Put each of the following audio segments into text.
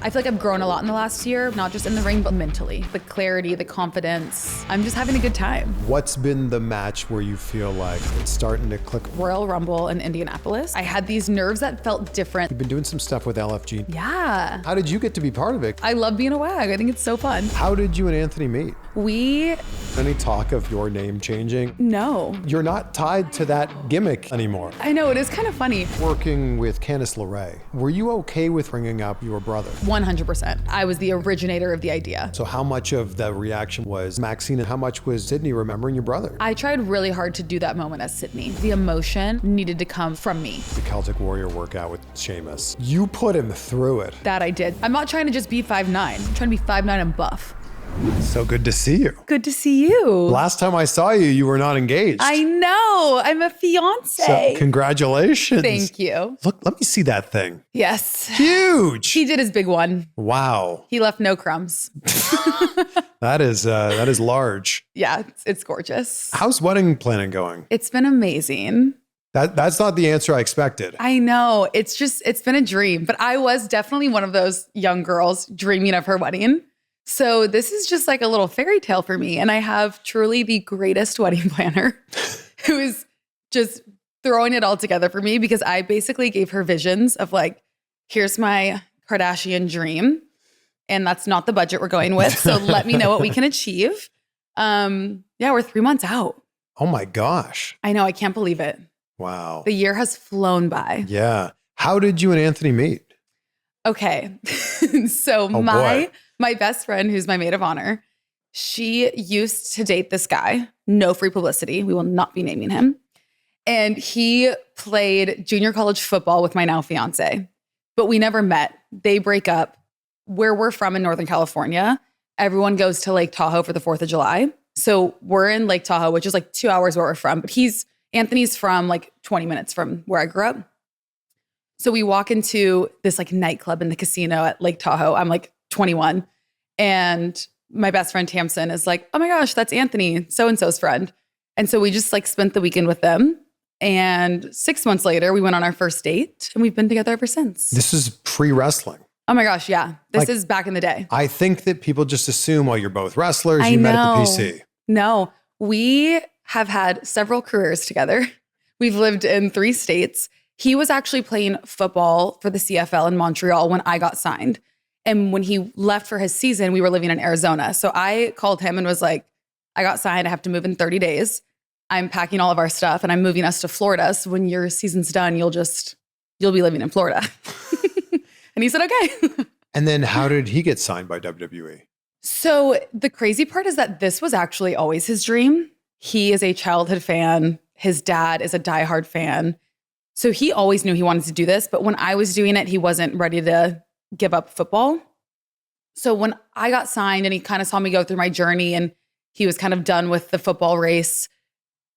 I feel like I've grown a lot in the last year, not just in the ring, but mentally. The clarity, the confidence. I'm just having a good time. What's been the match where you feel like it's starting to click? Royal Rumble in Indianapolis. I had these nerves that felt different. You've been doing some stuff with LFG. Yeah. How did you get to be part of it? I love being a WAG. I think it's so fun. How did you and Anthony meet? Any talk of your name changing? No. You're not tied to that gimmick anymore. I know, it is kind of funny. Working with Candice LeRae, were you okay with ringing up your brother? 100%. I was the originator of the idea. So how much of the reaction was Maxxine and how much was Sydney remembering your brother? I tried really hard to do that moment as Sydney. The emotion needed to come from me. The Celtic Warrior workout with Sheamus. You put him through it. That I did. I'm not trying to just be 5'9". I'm trying to be 5'9" and buff. So good to see you. Good to see you. Last time I saw you, you were not engaged. I know. I'm a fiancé. So congratulations. Thank you. Look, let me see that thing. Yes. Huge. He did his big one. Wow. He left no crumbs. That is large. Yeah, it's gorgeous. How's wedding planning going? It's been amazing. That's not the answer I expected. I know. It's been a dream. But I was definitely one of those young girls dreaming of her wedding. So this is just like a little fairy tale for me. And I have truly the greatest wedding planner who is just throwing it all together for me, because I basically gave her visions of like, here's my Kardashian dream. And that's not the budget we're going with. So let me know what we can achieve. Yeah, we're 3 months out. Oh my gosh. I know. I can't believe it. Wow. The year has flown by. Yeah. How did you and Anthony meet? Okay. So my best friend, who's my maid of honor, she used to date this guy. No free publicity. We will not be naming him. And he played junior college football with my now fiance, but we never met. They break up. Where we're from in Northern California, everyone goes to Lake Tahoe for the 4th of July. So we're in Lake Tahoe, which is like 2 hours where we're from, but Anthony's from like 20 minutes from where I grew up. So we walk into this like nightclub in the casino at Lake Tahoe. I'm like 21. And my best friend Tamsin is like, oh my gosh, that's Anthony, so-and-so's friend. And so we just like spent the weekend with them. And 6 months later, we went on our first date and we've been together ever since. This is pre-wrestling. Oh my gosh, yeah. This is back in the day. I think that people just assume, well, you're both wrestlers, you met at the PC. No, we have had several careers together. We've lived in 3 states. He was actually playing football for the CFL in Montreal when I got signed. And when he left for his season, we were living in Arizona. So I called him and was like, I got signed. I have to move in 30 days. I'm packing all of our stuff and I'm moving us to Florida. So when your season's done, you'll be living in Florida. And he said, okay. And then how did he get signed by WWE? So the crazy part is that this was actually always his dream. He is a childhood fan. His dad is a diehard fan. So he always knew he wanted to do this. But when I was doing it, he wasn't ready to give up football. So when I got signed and he kind of saw me go through my journey and he was kind of done with the football race,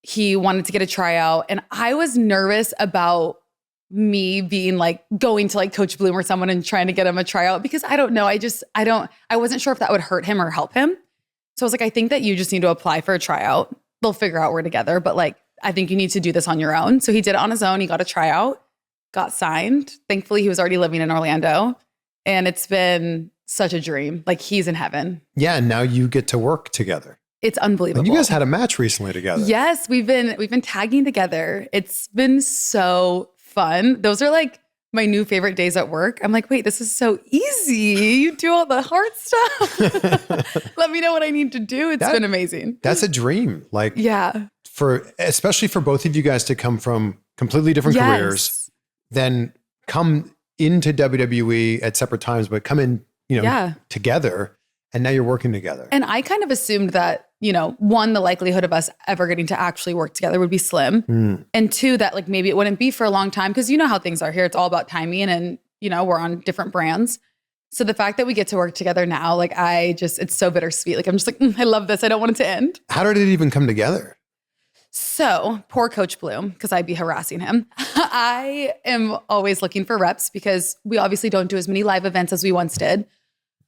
he wanted to get a tryout. And I was nervous about me being like going to like Coach Bloom or someone and trying to get him a tryout, because I don't know. I wasn't sure if that would hurt him or help him. So I was like, I think that you just need to apply for a tryout. They'll figure out we're together, but like, I think you need to do this on your own. So he did it on his own. He got a tryout, got signed. Thankfully, he was already living in Orlando. And it's been such a dream. Like, he's in heaven. Yeah, and now you get to work together. It's unbelievable. And you guys had a match recently together. Yes, we've been tagging together. It's been so fun. Those are like my new favorite days at work. I'm like, wait, this is so easy. You do all the hard stuff. Let me know what I need to do. It's been amazing. That's a dream. Like, yeah. Especially for both of you guys to come from completely different careers, then come into WWE at separate times, but come in, together, and now you're working together. And I kind of assumed that, one, the likelihood of us ever getting to actually work together would be slim. And 2, that like maybe it wouldn't be for a long time, because you know how things are here. It's all about timing and, we're on different brands. So the fact that we get to work together now, like it's so bittersweet. Like I'm just like, I love this. I don't want it to end. How did it even come together? So poor Coach Bloom, because I'd be harassing him. I am always looking for reps because we obviously don't do as many live events as we once did.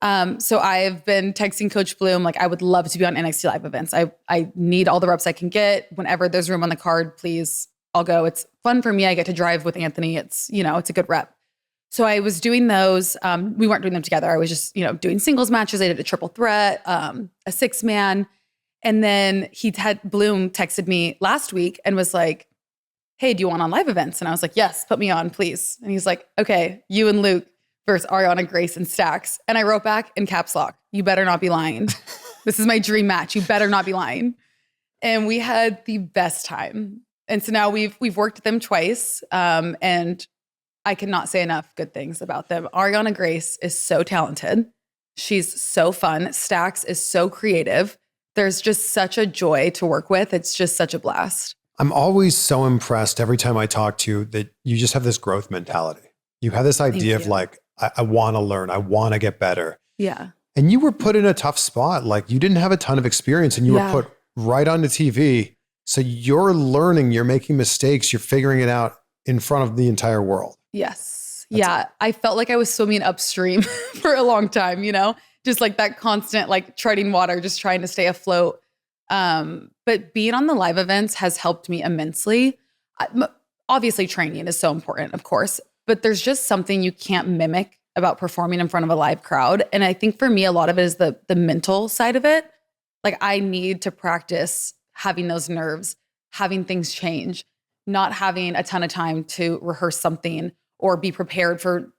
So I've been texting Coach Bloom, like, I would love to be on NXT live events. I need all the reps I can get. Whenever there's room on the card, please, I'll go. It's fun for me. I get to drive with Anthony. It's, it's a good rep. So I was doing those. We weren't doing them together. I was just, doing singles matches. I did a triple threat, a 6-man. And then Bloom texted me last week and was like, hey, do you want on live events? And I was like, yes, put me on, please. And he's like, okay, you and Luke versus Ariana, Grace, and Stax. And I wrote back in caps lock, you better not be lying. This is my dream match. You better not be lying. And we had the best time. And so now we've worked with them twice. And I cannot say enough good things about them. Ariana Grace is so talented. She's so fun. Stax is so creative. There's just such a joy to work with. It's just such a blast. I'm always so impressed every time I talk to you that you just have this growth mentality. You have this idea of like, I want to learn. I want to get better. Yeah. And you were put in a tough spot. Like you didn't have a ton of experience and you were put right onto TV. So you're learning, you're making mistakes, you're figuring it out in front of the entire world. Yes. I felt like I was swimming upstream for a long time, just like that constant, like treading water, just trying to stay afloat. But being on the live events has helped me immensely. Obviously training is so important, of course, but there's just something you can't mimic about performing in front of a live crowd. And I think for me, a lot of it is the mental side of it. Like I need to practice having those nerves, having things change, not having a ton of time to rehearse something or be prepared for,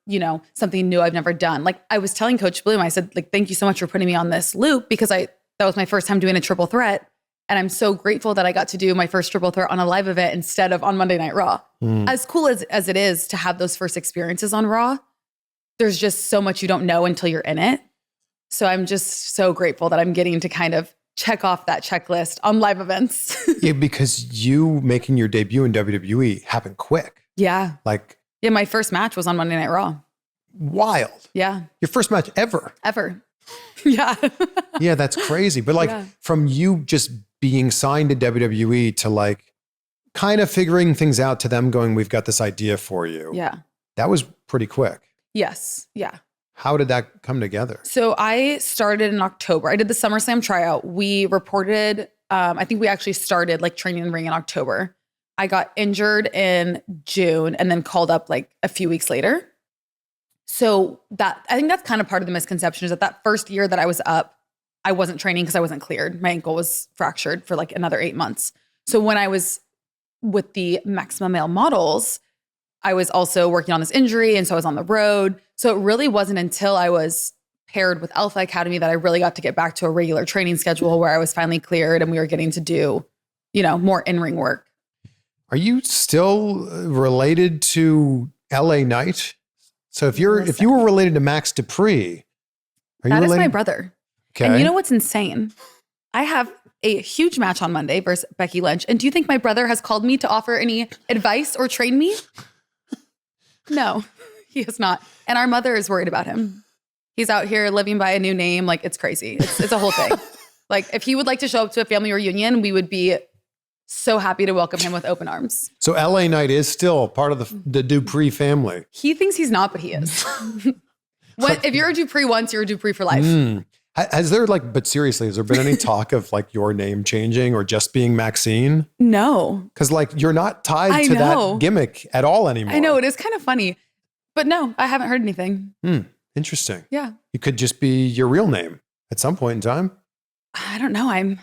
something new I've never done. Like I was telling Coach Bloom, I said, like, thank you so much for putting me on this loop because that was my first time doing a triple threat. And I'm so grateful that I got to do my first triple threat on a live event instead of on Monday Night Raw. As cool as it is to have those first experiences on Raw, there's just so much you don't know until you're in it. So I'm just so grateful that I'm getting to kind of check off that checklist on live events. Yeah, because you making your debut in WWE happened quick. Yeah. Yeah, my first match was on Monday Night Raw. Wild. Yeah. Your first match ever. Yeah. Yeah, that's crazy. But from you just being signed to WWE to kind of figuring things out to them going, we've got this idea for you. Yeah. That was pretty quick. Yes. Yeah. How did that come together? So I started in October. I did the SummerSlam tryout. We reported, I think we actually started training in the ring in October. I got injured in June and then called up a few weeks later. So I think that's kind of part of the misconception is that first year that I was up, I wasn't training because I wasn't cleared. My ankle was fractured for another 8 months. So when I was with the Maximum Male Models, I was also working on this injury. And so I was on the road. So it really wasn't until I was paired with Alpha Academy that I really got to get back to a regular training schedule where I was finally cleared and we were getting to do, more in-ring work. Are you still related to LA Knight? So if you were related to Max Dupri, that is my brother. Okay. And you know what's insane? I have a huge match on Monday versus Becky Lynch. And do you think my brother has called me to offer any advice or train me? No, he has not. And our mother is worried about him. He's out here living by a new name. It's crazy. It's a whole thing. If he would like to show up to a family reunion, we would be so happy to welcome him with open arms. So LA Knight is still part of the Dupri family. He thinks he's not, but he is. If you're a Dupri once, you're a Dupri for life. Has there but seriously, has there been any talk of your name changing or just being Maxxine? No. Because you're not tied to that gimmick at all anymore. I know, it is kind of funny. But no, I haven't heard anything. Interesting. Yeah. You could just be your real name at some point in time. I don't know. I'm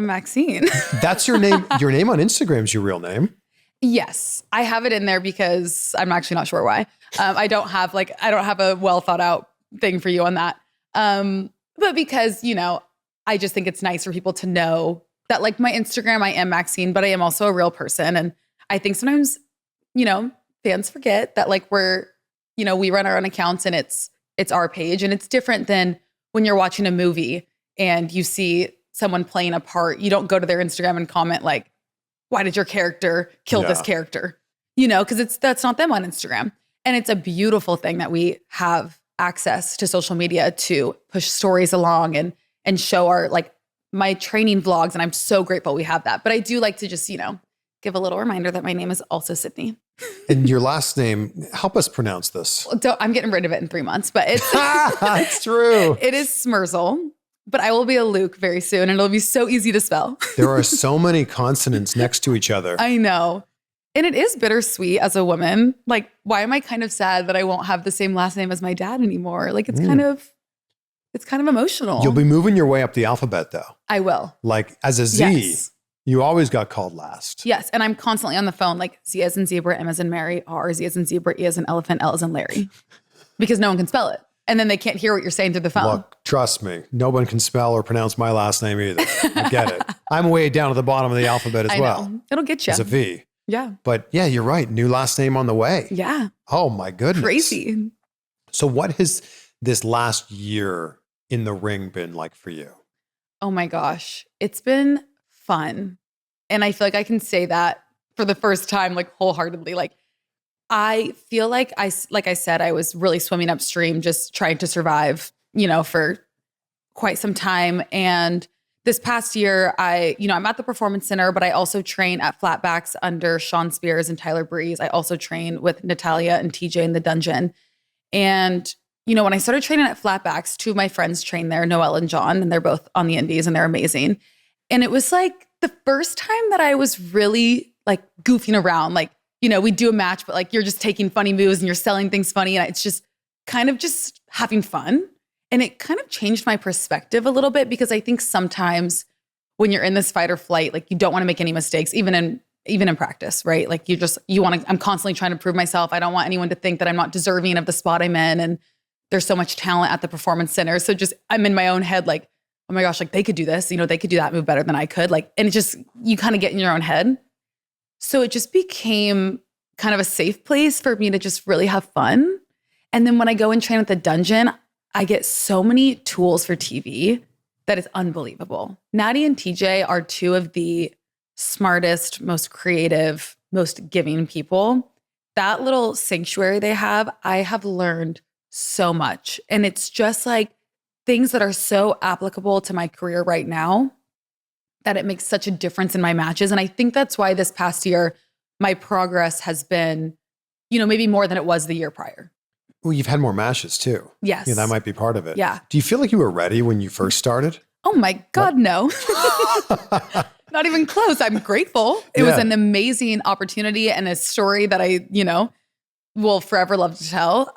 Maxxine. That's your name. Your name on Instagram is your real name. Yes. I have it in there because I'm actually not sure why. I don't have a well thought out thing for you on that. But because, I just think it's nice for people to know that my Instagram, I am Maxxine, but I am also a real person. And I think sometimes, fans forget that we run our own accounts and it's our page and it's different than when you're watching a movie and you see someone playing a part. You don't go to their Instagram and comment why did your character kill this character? Because that's not them on Instagram. And it's a beautiful thing that we have access to social media to push stories along and show our my training vlogs. And I'm so grateful we have that. But I do like to just, give a little reminder that my name is also Sydney. And your last name, help us pronounce this. I'm getting rid of it in 3 months, but it's it's true. It is Smerzel, but I will be a Luke very soon and it'll be so easy to spell. There are so many consonants next to each other. I know. And it is bittersweet as a woman. Like, why am I kind of sad that I won't have the same last name as my dad anymore? Like, it's kind of emotional. You'll be moving your way up the alphabet though. I will. Like as a Z, you always got called last. Yes. And I'm constantly on the phone, like Z as in zebra, M as in Mary, R, Z as in zebra, E as in elephant, L as in Larry. Because no one can spell it. And then they can't hear what you're saying through the phone. Look, trust me, no one can spell or pronounce my last name either. I get it. I'm way down at the bottom of the alphabet as well. It'll get you. It's a V. Yeah. But yeah, you're right. New last name on the way. Yeah. Oh my goodness. Crazy. So what has this last year in the ring been like for you? Oh my gosh. It's been fun. And I feel like I can say that for the first time, like wholeheartedly. Like, I feel like I said, I was really swimming upstream, just trying to survive, for quite some time. And this past year, I'm at the Performance Center, but I also train at Flatbacks under Sean Spears and Tyler Breeze. I also train with Natalia and TJ in the dungeon. And, when I started training at Flatbacks, two of my friends train there, Noelle and John, and they're both on the indies and they're amazing. And it was like the first time that I was really like goofing around. Like, we do a match, but like you're just taking funny moves and you're selling things funny. And it's just kind of just having fun. And it kind of changed my perspective a little bit because I think sometimes when you're in this fight or flight, like you don't want to make any mistakes, even in practice, right? Like I'm constantly trying to prove myself. I don't want anyone to think that I'm not deserving of the spot I'm in. And there's so much talent at the Performance Center. So just, I'm in my own head, like, oh my gosh, like they could do this, they could do that move better than I could. Like, and it just, you kind of get in your own head. So it just became kind of a safe place for me to just really have fun. And then when I go and train at the dungeon, I get so many tools for TV that is unbelievable. Natty and TJ are two of the smartest, most creative, most giving people. That little sanctuary they have, I have learned so much. And it's just like things that are so applicable to my career right now that it makes such a difference in my matches. And I think that's why this past year, my progress has been, maybe more than it was the year prior. Well, you've had more matches too. Yes. That might be part of it. Yeah. Do you feel like you were ready when you first started? Oh my God, no. Not even close. I'm grateful. It was an amazing opportunity and a story that I, will forever love to tell.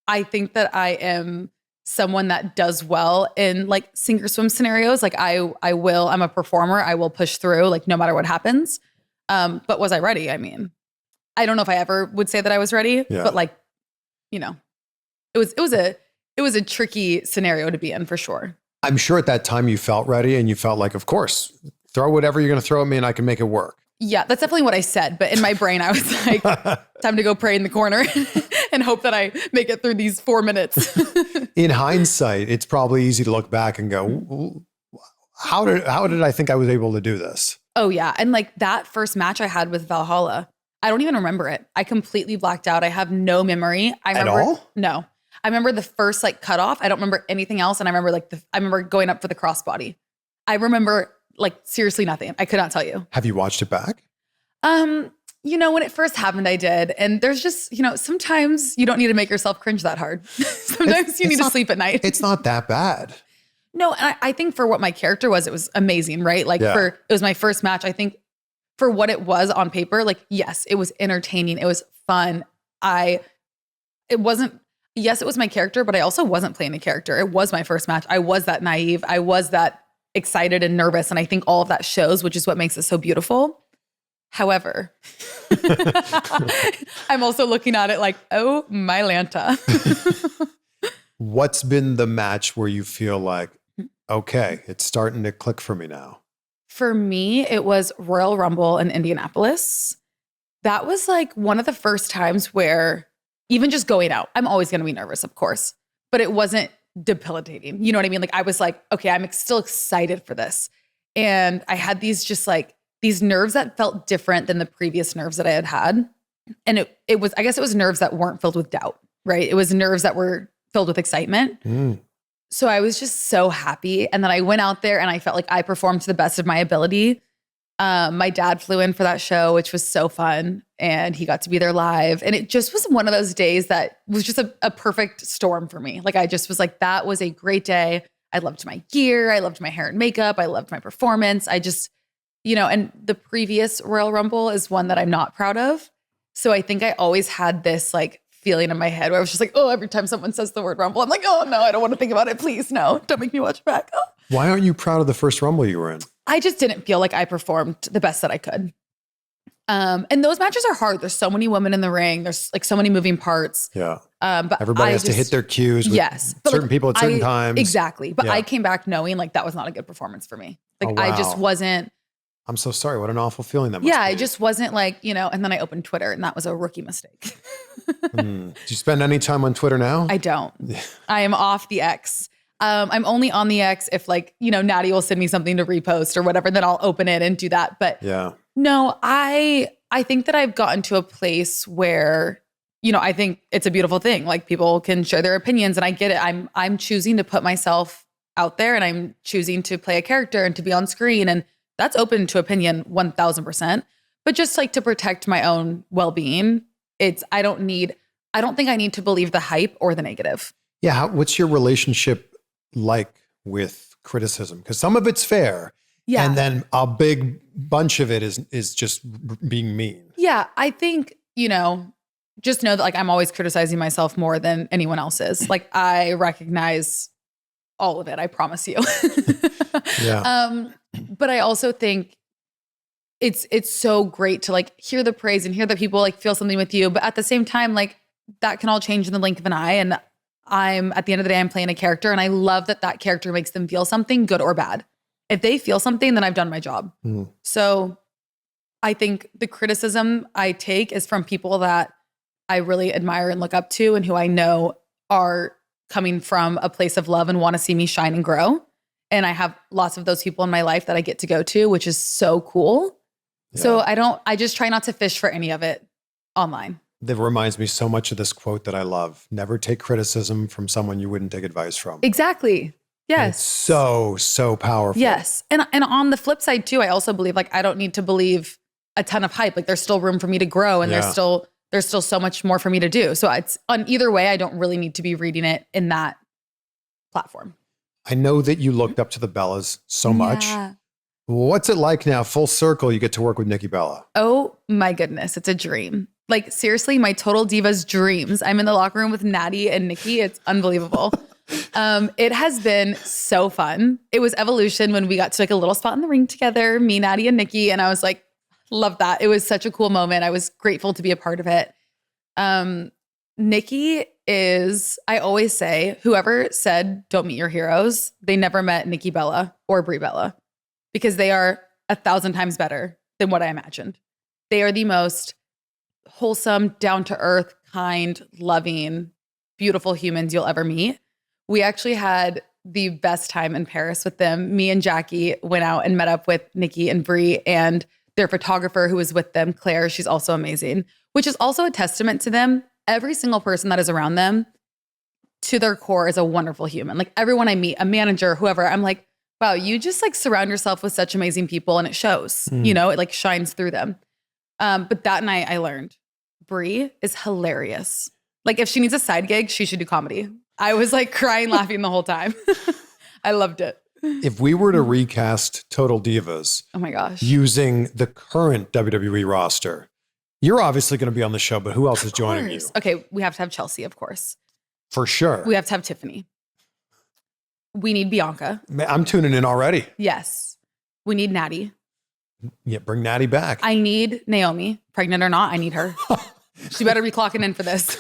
I think that I am someone that does well in like sink or swim scenarios. Like I'm a performer. I will push through like no matter what happens. But was I ready? I mean, I don't know if I ever would say that I was ready, but like, it was a tricky scenario to be in for sure. I'm sure at that time you felt ready and you felt like, of course, throw whatever you're going to throw at me and I can make it work. Yeah, that's definitely what I said. But in my brain, I was like, time to go pray in the corner and hope that I make it through these 4 minutes. In hindsight, it's probably easy to look back and go, how did I think I was able to do this? Oh yeah. And like that first match I had with Valhalla, I don't even remember it. I completely blacked out. I have no memory. At all? No. I remember the first like cutoff. I don't remember anything else. And I remember I remember going up for the crossbody. I remember like seriously nothing. I could not tell you. Have you watched it back? When it first happened, I did. And there's just, sometimes you don't need to make yourself cringe that hard. Sometimes you need to sleep at night. It's not that bad. No, and I think for what my character was, it was amazing, right? Like it was my first match. I think for what it was on paper, like, yes, it was entertaining. It was fun. It was my character, but I also wasn't playing a character. It was my first match. I was that naive. I was that excited and nervous. And I think all of that shows, which is what makes it so beautiful. However, I'm also looking at it like, oh, my Lanta. What's been the match where you feel like, okay, it's starting to click for me now? For me, it was Royal Rumble in Indianapolis. That was like one of the first times where even just going out, I'm always going to be nervous, of course, but it wasn't debilitating. You know what I mean? Like I was like, okay, I'm still excited for this. And I had these nerves that felt different than the previous nerves that I had. And it was, I guess it was nerves that weren't filled with doubt, right? It was nerves that were filled with excitement. So I was just so happy. And then I went out there and I felt like I performed to the best of my ability. My dad flew in for that show, which was so fun. And he got to be there live. And it just was one of those days that was just a perfect storm for me. Like I just was like, that was a great day. I loved my gear. I loved my hair and makeup. I loved my performance. and the previous Royal Rumble is one that I'm not proud of. So I think I always had this like feeling in my head where I was just like, oh, every time someone says the word Rumble, I'm like, oh no, I don't want to think about it. Please, no, don't make me watch it back. Oh. Why aren't you proud of the first Rumble you were in? I just didn't feel like I performed the best that I could. And those matches are hard. There's so many women in the ring. There's like so many moving parts. Yeah. But everybody has to hit their cues with certain people at certain times. Exactly. But I came back knowing like that was not a good performance for me. Like I just wasn't. I'm so sorry. What an awful feeling that must be. I just wasn't like, and then I opened Twitter and that was a rookie mistake. Do you spend any time on Twitter now? I don't. I am off the X. I'm only on the X if like, Natty will send me something to repost or whatever, then I'll open it and do that. But no, I think that I've gotten to a place where, I think it's a beautiful thing. Like people can share their opinions and I get it. I'm choosing to put myself out there and I'm choosing to play a character and to be on screen. And that's open to opinion 1000%. But just like to protect my own well-being, I don't think I need to believe the hype or the negative. Yeah. What's your relationship like with criticism? Because some of it's fair. Yeah. And then a big bunch of it is just being mean. Yeah. I think, just know that like I'm always criticizing myself more than anyone else is. Like I recognize all of it. I promise you. Yeah. But I also think it's so great to like hear the praise and hear that people like feel something with you. But at the same time, like that can all change in the blink of an eye. And at the end of the day, I'm playing a character and I love that character makes them feel something good or bad. If they feel something, then I've done my job. Mm. So I think the criticism I take is from people that I really admire and look up to and who I know are coming from a place of love and want to see me shine and grow. And I have lots of those people in my life that I get to go to, which is so cool. Yeah. So I just try not to fish for any of it online. That reminds me so much of this quote that I love. Never take criticism from someone you wouldn't take advice from. Exactly. Yes. And it's so powerful. Yes. And on the flip side too, I also believe like I don't need to believe a ton of hype. Like there's still room for me to grow and there's still so much more for me to do. So it's on either way, I don't really need to be reading it in that platform. I know that you looked up to the Bellas so much. What's it like now? Full circle, you get to work with Nikki Bella. Oh my goodness. It's a dream. Like seriously, my Total Divas dreams. I'm in the locker room with Natty and Nikki. It's unbelievable. It has been so fun. It was evolution when we got to like a little spot in the ring together, me, Natty, and Nikki. And I was like, love that. It was such a cool moment. I was grateful to be a part of it. Nikki is, I always say, whoever said don't meet your heroes, they never met Nikki Bella or Brie Bella because they are 1,000 times better than what I imagined. They are the most wholesome, down-to-earth, kind, loving, beautiful humans you'll ever meet. We actually had the best time in Paris with them. Me and Jackie went out and met up with Nikki and Brie and their photographer who was with them, Claire. She's also amazing, which is also a testament to them. Every single person that is around them to their core is a wonderful human. Like everyone I meet, a manager, whoever, I'm like, wow, you just like surround yourself with such amazing people and it shows, it like shines through them. But that night I learned Brie is hilarious. Like if she needs a side gig, she should do comedy. I was like crying, laughing the whole time. I loved it. If we were to recast Total Divas, oh my gosh, using the current WWE roster, you're obviously going to be on the show, but who else is joining you? Okay, we have to have Chelsea, of course. For sure. We have to have Tiffany. We need Bianca. I'm tuning in already. Yes. We need Natty. Yeah, bring Natty back. I need Naomi, pregnant or not. I need her. She better be clocking in for this.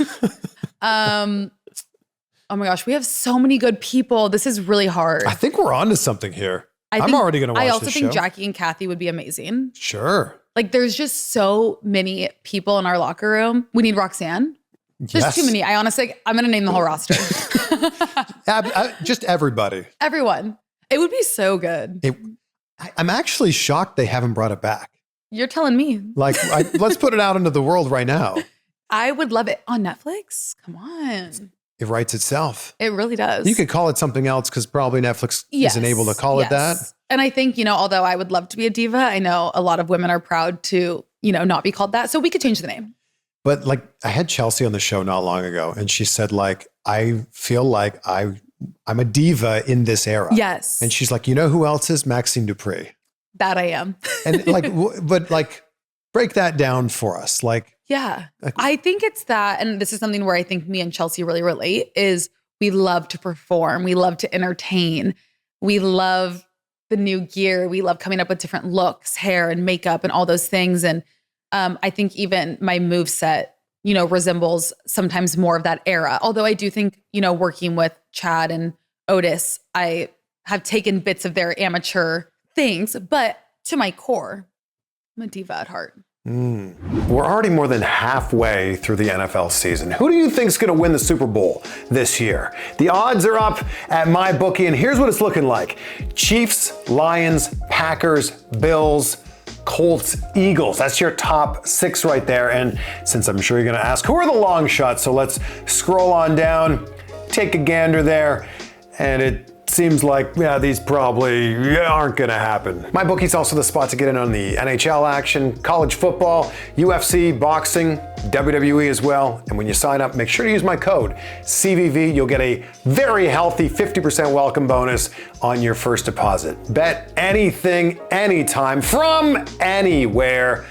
Oh my gosh, we have so many good people. This is really hard. I think we're on to something here. I'm already going to watch this show. I also think Jackie and Kathy would be amazing. Sure. Like there's just so many people in our locker room. We need Roxanne. There's too many. I'm going to name the whole roster. Just everybody. Everyone. It would be so good. I'm actually shocked they haven't brought it back. You're telling me. Like, let's put it out into the world right now. I would love it. On Netflix? Come on. It writes itself. It really does. You could call it something else because probably Netflix isn't able to call it that. And I think, although I would love to be a diva, I know a lot of women are proud to, not be called that. So we could change the name. But like I had Chelsea on the show not long ago and she said like, I feel like I'm a diva in this era. Yes. And she's like, you know who else is? Maxxine Dupri. That I am. And like, but like, break that down for us. Like, yeah, I think it's that. And this is something where I think me and Chelsea really relate is we love to perform. We love to entertain. We love the new gear. We love coming up with different looks, hair and makeup and all those things. And I think even my moveset, resembles sometimes more of that era. Although I do think, working with Chad and Otis, I have taken bits of their amateur things, but to my core, I'm a diva at heart. We're already more than halfway through the NFL season. Who do you think is going to win the Super Bowl this year? The odds are up at MyBookie, and here's what it's looking like. Chiefs, Lions, Packers, Bills, Colts, Eagles. That's your top 6 right there. And since I'm sure you're going to ask, who are the long shots? So let's scroll on down, take a gander there, and it seems like, these probably aren't going to happen. MyBookie's also the spot to get in on the NHL action, college football, UFC, boxing, WWE as well. And when you sign up, make sure to use my code CVV. You'll get a very healthy 50% welcome bonus on your first deposit. Bet anything, anytime, from anywhere,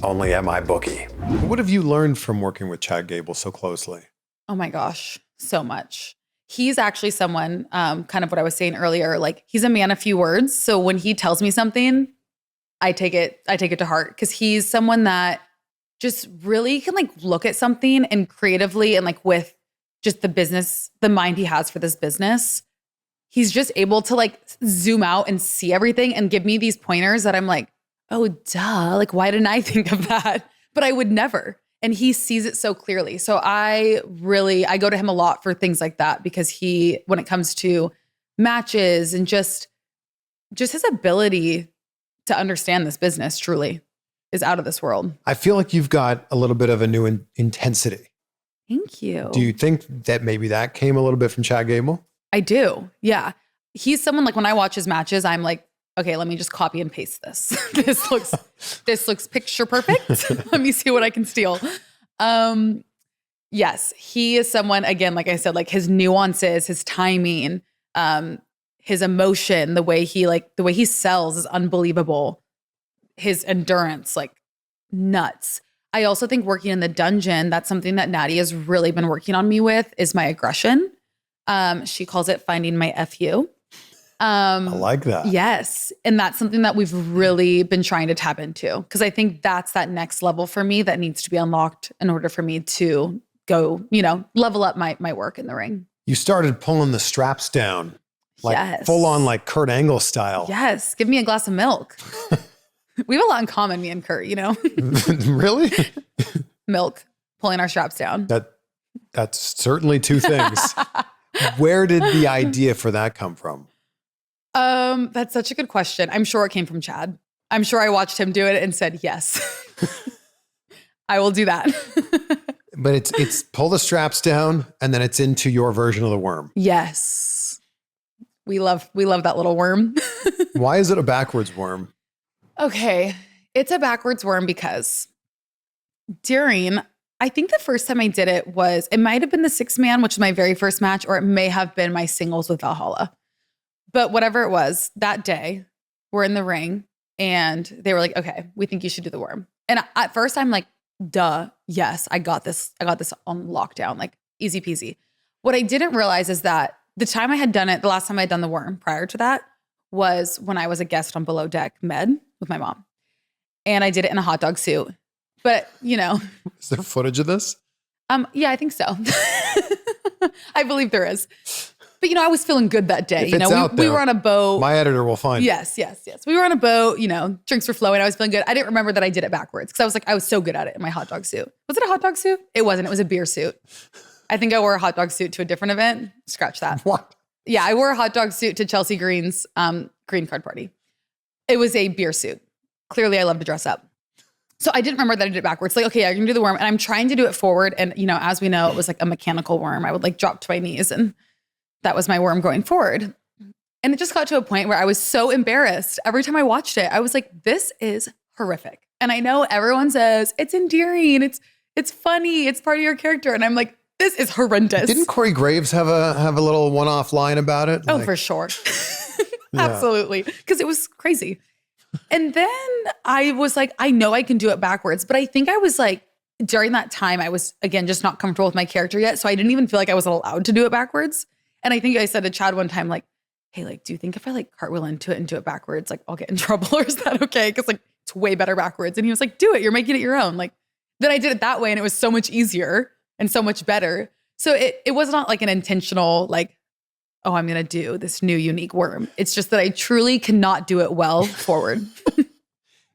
only at MyBookie. What have you learned from working with Chad Gable so closely? Oh my gosh, so much. He's actually someone, kind of what I was saying earlier, like he's a man of few words. So when he tells me something, I take it to heart because he's someone that just really can like look at something and creatively and like with just the mind he has for this business, he's just able to like zoom out and see everything and give me these pointers that I'm like, oh, duh. Like, why didn't I think of that? But I would never. And he sees it so clearly. So I go to him a lot for things like that because when it comes to matches and just his ability to understand this business truly is out of this world. I feel like you've got a little bit of a new intensity. Thank you. Do you think that maybe that came a little bit from Chad Gable? I do. Yeah. He's someone like when I watch his matches, I'm like, okay, let me just copy and paste this. This looks picture perfect. Let me see what I can steal. Yes, he is someone, again, like I said, like his nuances, his timing, his emotion, the way he sells is unbelievable. His endurance, like nuts. I also think working in the dungeon, that's something that Natty has really been working on me with is my aggression. She calls it finding my FU. I like that. Yes. And that's something that we've really been trying to tap into because I think that's that next level for me that needs to be unlocked in order for me to go, level up my work in the ring. You started pulling the straps down, like yes. full on like Kurt Angle style. Yes. Give me a glass of milk. We have a lot in common, me and Kurt, Really? Milk, pulling our straps down. That's certainly two things. Where did the idea for that come from? That's such a good question. I'm sure it came from Chad. I'm sure I watched him do it and said, yes, I will do that. But it's pull the straps down and then it's into your version of the worm. Yes. We love that little worm. Why is it a backwards worm? Okay. It's a backwards worm because I think the first time I did it might have been the 6-man, which is my very first match, or it may have been my singles with Valhalla. But whatever it was, that day, we're in the ring and they were like, okay, we think you should do the worm. And at first I'm like, duh, yes, I got this on lockdown, like easy peasy. What I didn't realize is that the time I had done it, the last time I had done the worm prior to that was when I was a guest on Below Deck Med with my mom. And I did it in a hot dog suit. But, Is there footage of this? Yeah, I think so. I believe there is. But, I was feeling good that day. We were on a boat. My editor will find it. Yes. We were on a boat, drinks were flowing. I was feeling good. I didn't remember that I did it backwards because I was so good at it in my hot dog suit. Was it a hot dog suit? It wasn't. It was a beer suit. I think I wore a hot dog suit to a different event. Scratch that. What? Yeah, I wore a hot dog suit to Chelsea Green's green card party. It was a beer suit. Clearly, I love to dress up. So I didn't remember that I did it backwards. Like, okay, I can do the worm. And I'm trying to do it forward. And, as we know, it was like a mechanical worm. I would like drop to my knees and that was my worm going forward. And it just got to a point where I was so embarrassed. Every time I watched it, I was like, this is horrific. And I know everyone says it's endearing. It's funny. It's part of your character. And I'm like, this is horrendous. Didn't Corey Graves have a little one-off line about it? Oh, for sure. Absolutely. Because it was crazy. And then I was like, I know I can do it backwards. But I think I was like, during that time, I was, again, just not comfortable with my character yet. So I didn't even feel like I was allowed to do it backwards. And I think I said to Chad one time, like, hey, like, do you think if I like cartwheel into it and do it backwards, like I'll get in trouble, or is that okay? Because like it's way better backwards. And he was like, do it. You're making it your own. Like, then I did it that way and it was so much easier and so much better. So it was not like an intentional, like, oh, I'm going to do this new unique worm. It's just that I truly cannot do it well forward.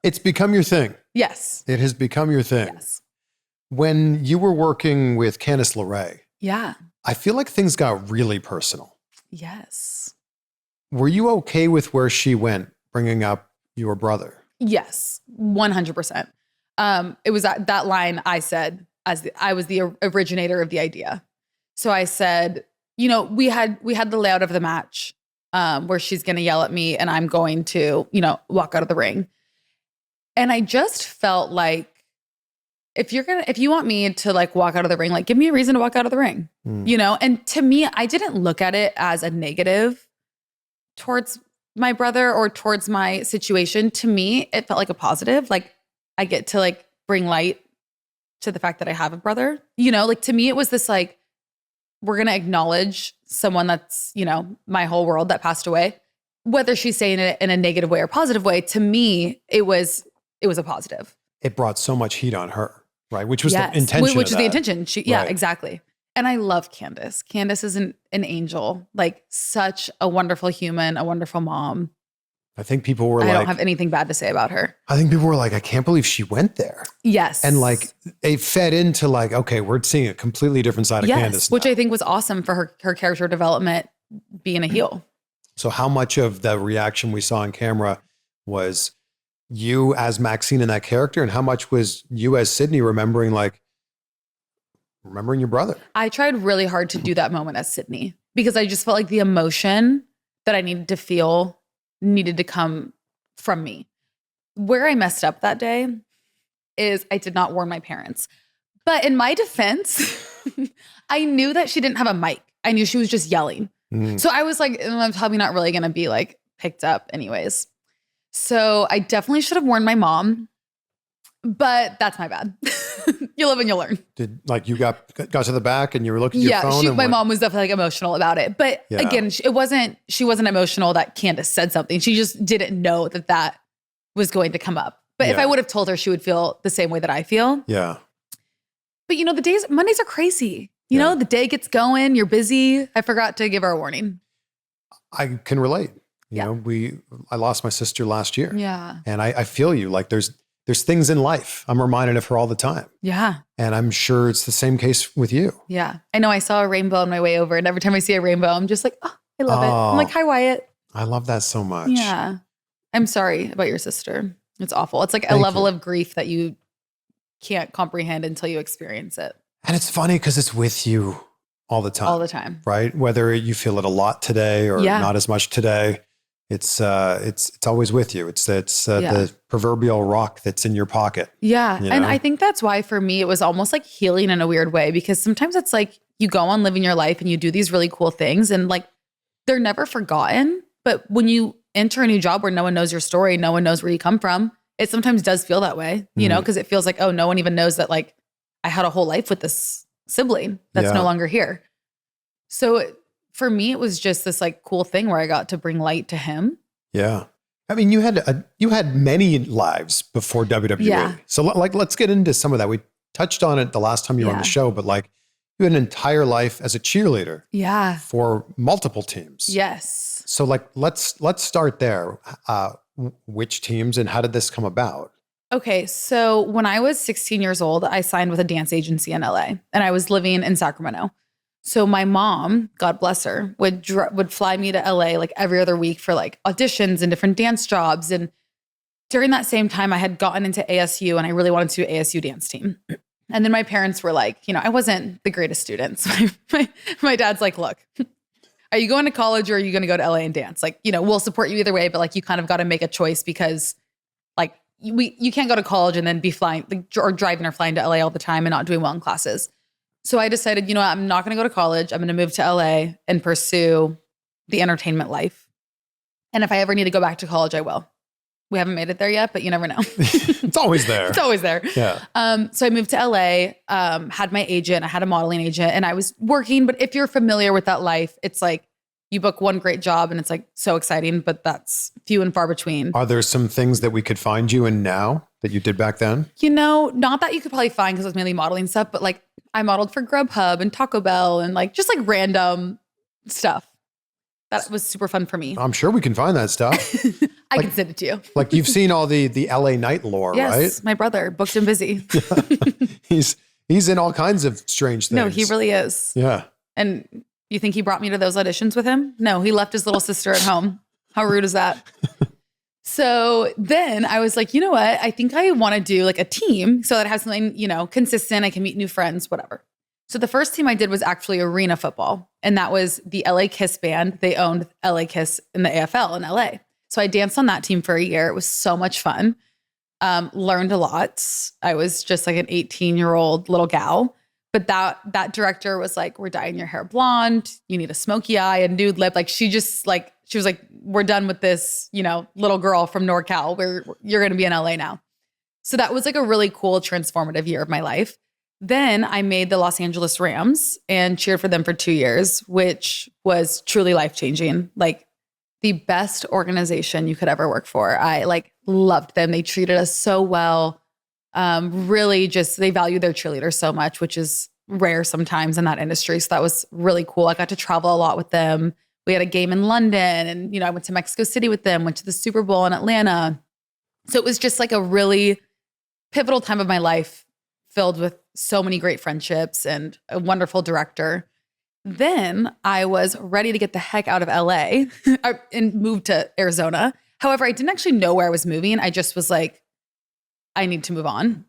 It's become your thing. Yes. It has become your thing. Yes. When you were working with Candice LeRae, yeah, I feel like things got really personal. Yes. Were you okay with where she went, bringing up your brother? Yes, 100%. It was that line I said I was the originator of the idea. So I said, you know, we had the layout of the match where she's going to yell at me and I'm going to, you know, walk out of the ring. And I just felt like, if you want me to like walk out of the ring, like give me a reason to walk out of the ring, you know? And to me, I didn't look at it as a negative towards my brother or towards my situation. To me, it felt like a positive. Like I get to like bring light to the fact that I have a brother, you know, like to me, it was this like, we're going to acknowledge someone that's, you know, my whole world that passed away, whether she's saying it in a negative way or positive way. To me, it was a positive. It brought so much heat on her, right? Which was the intention. Which is the intention. intention. Yeah, exactly. And I love Candice. Candice is an angel, like such a wonderful human, a wonderful mom. I think people were I don't have anything bad to say about her. I think people were like, I can't believe she went there. Yes. And like, it fed into like, okay, we're seeing a completely different side of Candice now. Which I think was awesome for her character development being a heel. So how much of the reaction we saw on camera was you as Maxxine in that character, and how much was you as Sydney remembering your brother? I tried really hard to do that moment as Sydney because I just felt like the emotion that I needed to feel needed to come from me. Where I messed up that day is I did not warn my parents. But in my defense, I knew that she didn't have a mic. I knew she was just yelling. So I was like, I'm probably not really going to be like picked up anyways. So I definitely should have warned my mom, but that's my bad. You live and you learn. Did like you got to the back and you were looking at your phone? Yeah, my mom was definitely like emotional about it. But again, she wasn't emotional that Candice said something. She just didn't know that was going to come up. But if I would have told her, she would feel the same way that I feel. Yeah. But you know, Mondays are crazy. You know, the day gets going, you're busy. I forgot to give her a warning. I can relate. You know, I lost my sister last year. Yeah. And I feel you. Like there's things in life. I'm reminded of her all the time. Yeah. And I'm sure it's the same case with you. Yeah. I know I saw a rainbow on my way over, and every time I see a rainbow, I'm just like, oh, I love it. I'm like, hi, Wyatt. I love that so much. Yeah. I'm sorry about your sister. It's awful. It's like a level of grief that you can't comprehend until you experience it. And it's funny because it's with you all the time. All the time. Right? Whether you feel it a lot today or not as much today. It's always with you. It's the proverbial rock that's in your pocket. Yeah. You know? And I think that's why for me, it was almost like healing in a weird way, because sometimes it's like you go on living your life and you do these really cool things and like they're never forgotten. But when you enter a new job where no one knows your story, no one knows where you come from, it sometimes does feel that way, you know, because it feels like, oh, no one even knows that like I had a whole life with this sibling that's no longer here. So for me, it was just this like cool thing where I got to bring light to him. Yeah. I mean, you had many lives before WWE. Yeah. So like, let's get into some of that. We touched on it the last time you were on the show, but like you had an entire life as a cheerleader. Yeah. For multiple teams. Yes. So like, let's start there. Which teams and how did this come about? Okay. So when I was 16 years old, I signed with a dance agency in LA and I was living in Sacramento. So my mom, God bless her, would fly me to LA like every other week for like auditions and different dance jobs. And during that same time, I had gotten into ASU and I really wanted to do ASU dance team. And then my parents were like, you know, I wasn't the greatest student. So my dad's like, look, are you going to college or are you going to go to LA and dance? Like, you know, we'll support you either way, but like you kind of got to make a choice because like you can't go to college and then be flying or driving or flying to LA all the time and not doing well in classes. So I decided, you know what, I'm not going to go to college. I'm going to move to LA and pursue the entertainment life. And if I ever need to go back to college, I will. We haven't made it there yet, but you never know. It's always there. It's always there. Yeah. So I moved to LA, had my agent, I had a modeling agent, and I was working. But if you're familiar with that life, it's like you book one great job and it's like so exciting, but that's few and far between. Are there some things that we could find you in now that you did back then? You know, not that you could probably find because it was mainly modeling stuff, but like I modeled for Grubhub and Taco Bell and like just like random stuff. That was super fun for me. I'm sure we can find that stuff. I can send it to you. Like you've seen all the LA night lore, yes, right? Yes, my brother, booked and busy. He's in all kinds of strange things. No, he really is. Yeah. And you think he brought me to those auditions with him? No, he left his little sister at home. How rude is that? So then I was like, you know what? I think I want to do like a team so that I have something, you know, consistent. I can meet new friends, whatever. So the first team I did was actually arena football. And that was the LA Kiss band. They owned LA Kiss in the AFL in LA. So I danced on that team for a year. It was so much fun. Learned a lot. I was just like an 18-year-old little gal. But that director was like, we're dyeing your hair blonde. You need a smoky eye, a nude lip. Like she was like, we're done with this, you know, little girl from NorCal. You're going to be in LA now. So that was like a really cool, transformative year of my life. Then I made the Los Angeles Rams and cheered for them for 2 years, which was truly life-changing. Like the best organization you could ever work for. I like loved them. They treated us so well. Really just, they value their cheerleaders so much, which is rare sometimes in that industry. So that was really cool. I got to travel a lot with them. We had a game in London and, you know, I went to Mexico City with them, went to the Super Bowl in Atlanta. So it was just like a really pivotal time of my life filled with so many great friendships and a wonderful director. Then I was ready to get the heck out of LA and move to Arizona. However, I didn't actually know where I was moving. I just was like, I need to move on.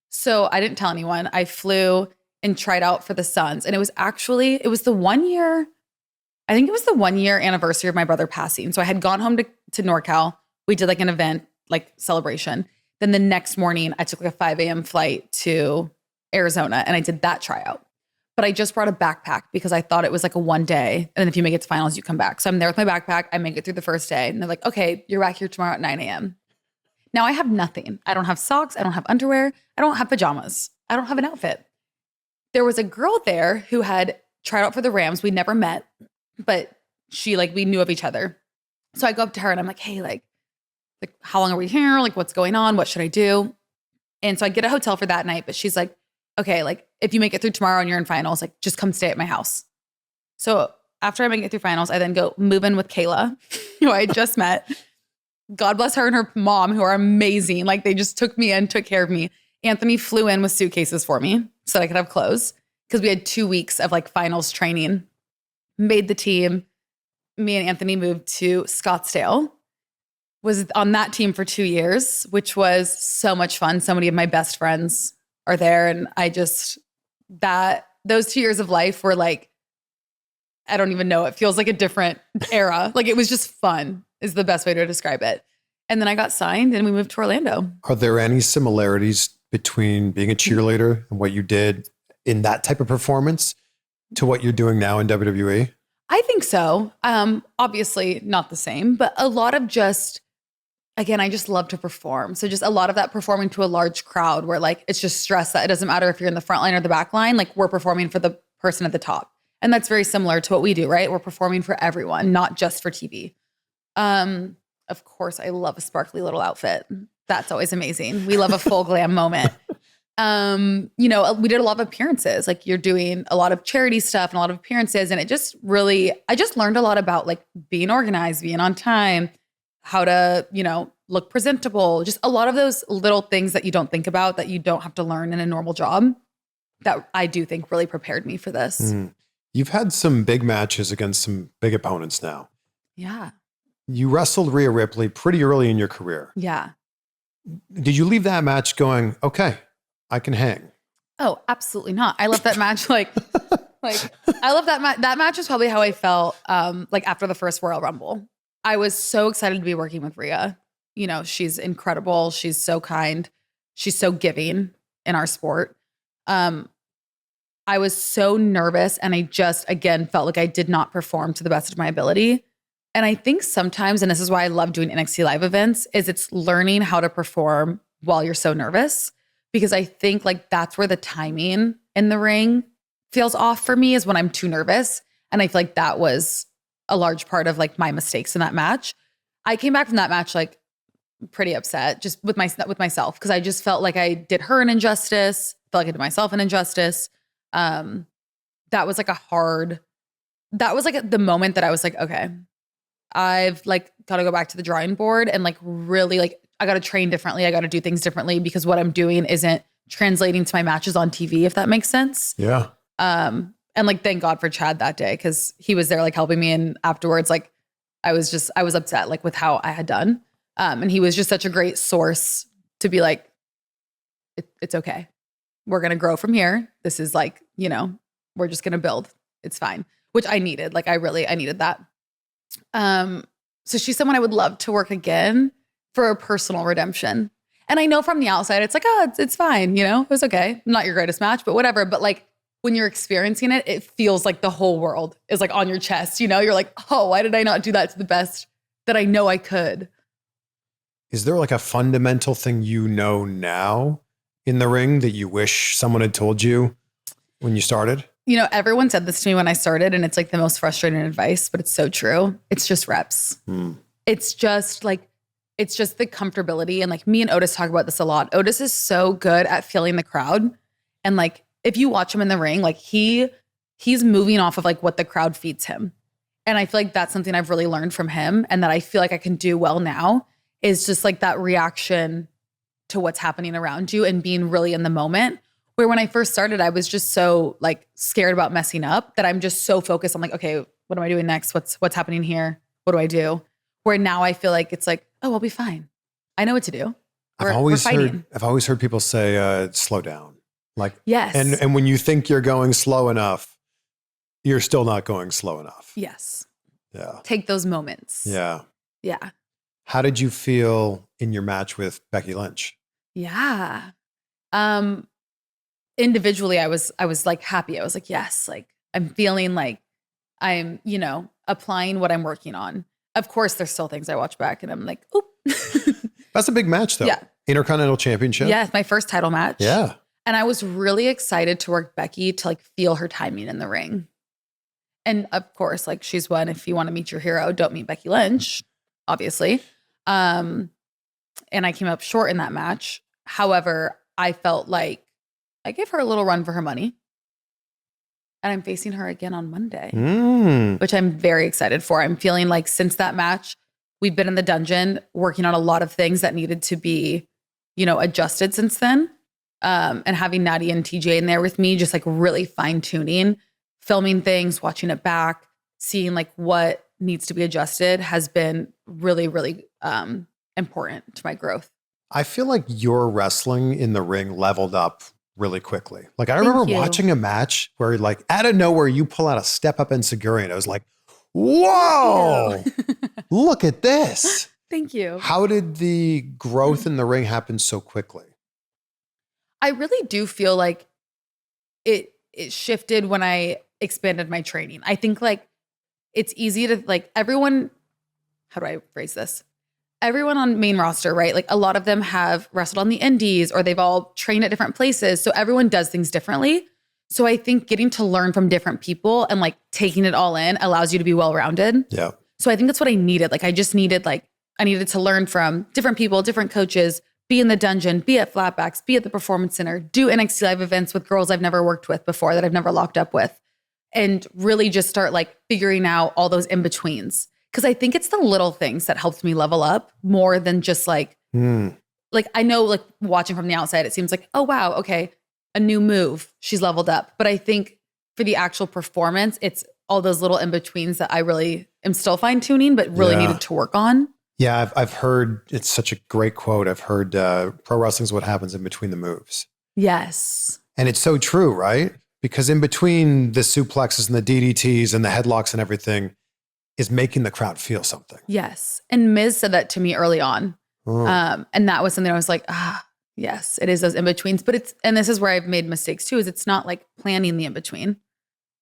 So I didn't tell anyone. I flew and tried out for the Suns. And it was the 1 year, I think it was the 1 year anniversary of my brother passing. So I had gone home to NorCal. We did like an event, like celebration. Then the next morning I took like a 5 a.m. flight to Arizona and I did that tryout. But I just brought a backpack because I thought it was like a 1 day. And then if you make it to finals, you come back. So I'm there with my backpack. I make it through the first day. And they're like, okay, you're back here tomorrow at 9 a.m. Now I have nothing. I don't have socks. I don't have underwear. I don't have pajamas. I don't have an outfit. There was a girl there who had tried out for the Rams. We never met, but we knew of each other. So I go up to her and I'm like, hey, like how long are we here? Like, what's going on? What should I do? And so I get a hotel for that night, but she's like, okay, like if you make it through tomorrow and you're in finals, like just come stay at my house. So after I make it through finals, I then go move in with Kayla, who I just met. God bless her and her mom, who are amazing. Like they just took me in, took care of me. Anthony flew in with suitcases for me so that I could have clothes because we had 2 weeks of like finals training. Made the team. Me and Anthony moved to Scottsdale. Was on that team for 2 years, which was so much fun. So many of my best friends are there. And I just, those 2 years of life were like, I don't even know. It feels like a different era. Like it was just fun is the best way to describe it. And then I got signed and we moved to Orlando. Are there any similarities between being a cheerleader and what you did in that type of performance to what you're doing now in WWE? I think so. Obviously not the same, but a lot of just, again, I just love to perform. So just a lot of that performing to a large crowd where like, it's just stress that it doesn't matter if you're in the front line or the back line, like we're performing for the person at the top. And that's very similar to what we do, right? We're performing for everyone, not just for TV. Of course, I love a sparkly little outfit. That's always amazing. We love a full glam moment. You know, we did a lot of appearances. Like you're doing a lot of charity stuff and a lot of appearances. And it just really, I just learned a lot about like being organized, being on time, how to, you know, look presentable. Just a lot of those little things that you don't think about that you don't have to learn in a normal job that I do think really prepared me for this. Mm. You've had some big matches against some big opponents now. Yeah. You wrestled Rhea Ripley pretty early in your career. Yeah. Did you leave that match going, okay, I can hang? Oh, absolutely not. I left that match like I love that match. That match is probably how I felt like after the first Royal Rumble. I was so excited to be working with Rhea. You know, she's incredible. She's so kind. She's so giving in our sport. I was so nervous and I just, again, felt like I did not perform to the best of my ability. And I think sometimes, and this is why I love doing NXT live events, is it's learning how to perform while you're so nervous. Because I think like that's where the timing in the ring feels off for me, is when I'm too nervous. And I feel like that was a large part of like my mistakes in that match. I came back from that match like pretty upset just with myself, because I just felt like I did her an injustice, felt like I did myself an injustice. That was like the moment that I was like, okay, I've like got to go back to the drawing board and like really like, I got to train differently. I got to do things differently, because what I'm doing isn't translating to my matches on TV, if that makes sense. Yeah. And like, thank God for Chad that day, because he was there like helping me. And afterwards, like I was upset like with how I had done. And he was just such a great source to be like, it's okay. We're going to grow from here. This is like, we're just going to build. It's fine. Which I needed. Like I needed that. So she's someone I would love to work again for a personal redemption. And I know from the outside, it's like, oh, it's fine. It was okay. Not your greatest match, but whatever. But like when you're experiencing it, it feels like the whole world is like on your chest. You're like, oh, why did I not do that to the best that I know I could? Is there like a fundamental thing now in the ring that you wish someone had told you when you started? Everyone said this to me when I started, and it's like the most frustrating advice, but it's so true. It's just reps. It's just the comfortability. And like me and Otis talk about this a lot. Otis is so good at feeling the crowd. And like, if you watch him in the ring, like he's moving off of like what the crowd feeds him. And I feel like that's something I've really learned from him, and that I feel like I can do well now, is just like that reaction to what's happening around you and being really in the moment. Where when I first started, I was just so like scared about messing up that I'm just so focused on like, okay, what am I doing next? What's happening here? What do I do? Where now I feel like it's like, oh, I'll be fine. I know what to do. I've always heard people say, slow down. Like, yes. And when you think you're going slow enough, you're still not going slow enough. Yes. Yeah. Take those moments. Yeah. Yeah. How did you feel in your match with Becky Lynch? Yeah. Individually, I was like happy. I was like, yes, like I'm feeling like I'm, applying what I'm working on. Of course, there's still things I watch back and I'm like, oop. That's a big match though. Yeah. Intercontinental Championship. Yeah, it's my first title match. Yeah. And I was really excited to work Becky to like feel her timing in the ring. And of course, like she's one, if you want to meet your hero, don't meet Becky Lynch, obviously. And I came up short in that match. However, I felt like I gave her a little run for her money. And I'm facing her again on Monday, which I'm very excited for. I'm feeling like since that match, we've been in the dungeon working on a lot of things that needed to be, adjusted since then. And having Natty and TJ in there with me, just like really fine tuning, filming things, watching it back, seeing like what needs to be adjusted has been really, really important to my growth. I feel like your wrestling in the ring leveled up really quickly. Like I remember watching a match where like out of nowhere, you pull out a step up enziguri and I was like, whoa, look at this. Thank you. How did the growth in the ring happen so quickly? I really do feel like it shifted when I expanded my training. I think like it's easy to like everyone, how do I phrase this? Everyone on main roster, right? Like a lot of them have wrestled on the indies or they've all trained at different places. So everyone does things differently. So I think getting to learn from different people and like taking it all in allows you to be well-rounded. Yeah. So I think that's what I needed. Like I just needed I needed to learn from different people, different coaches, be in the dungeon, be at Flatbacks, be at the Performance Center, do NXT live events with girls I've never worked with before that I've never locked up with, and really just start like figuring out all those in-betweens. Because I think it's the little things that helped me level up more than just like I know like watching from the outside, it seems like, oh, wow, okay, a new move, she's leveled up. But I think for the actual performance, it's all those little in-betweens that I really am still fine-tuning, but really needed to work on. Yeah, I've heard, it's such a great quote. I've heard pro wrestling is what happens in between the moves. Yes. And it's so true, right? Because in between the suplexes and the DDTs and the headlocks and everything is making the crowd feel something. Yes. And Miz said that to me early on. And that was something I was like, yes, it is those in-betweens. But and this is where I've made mistakes too, is it's not like planning the in-between.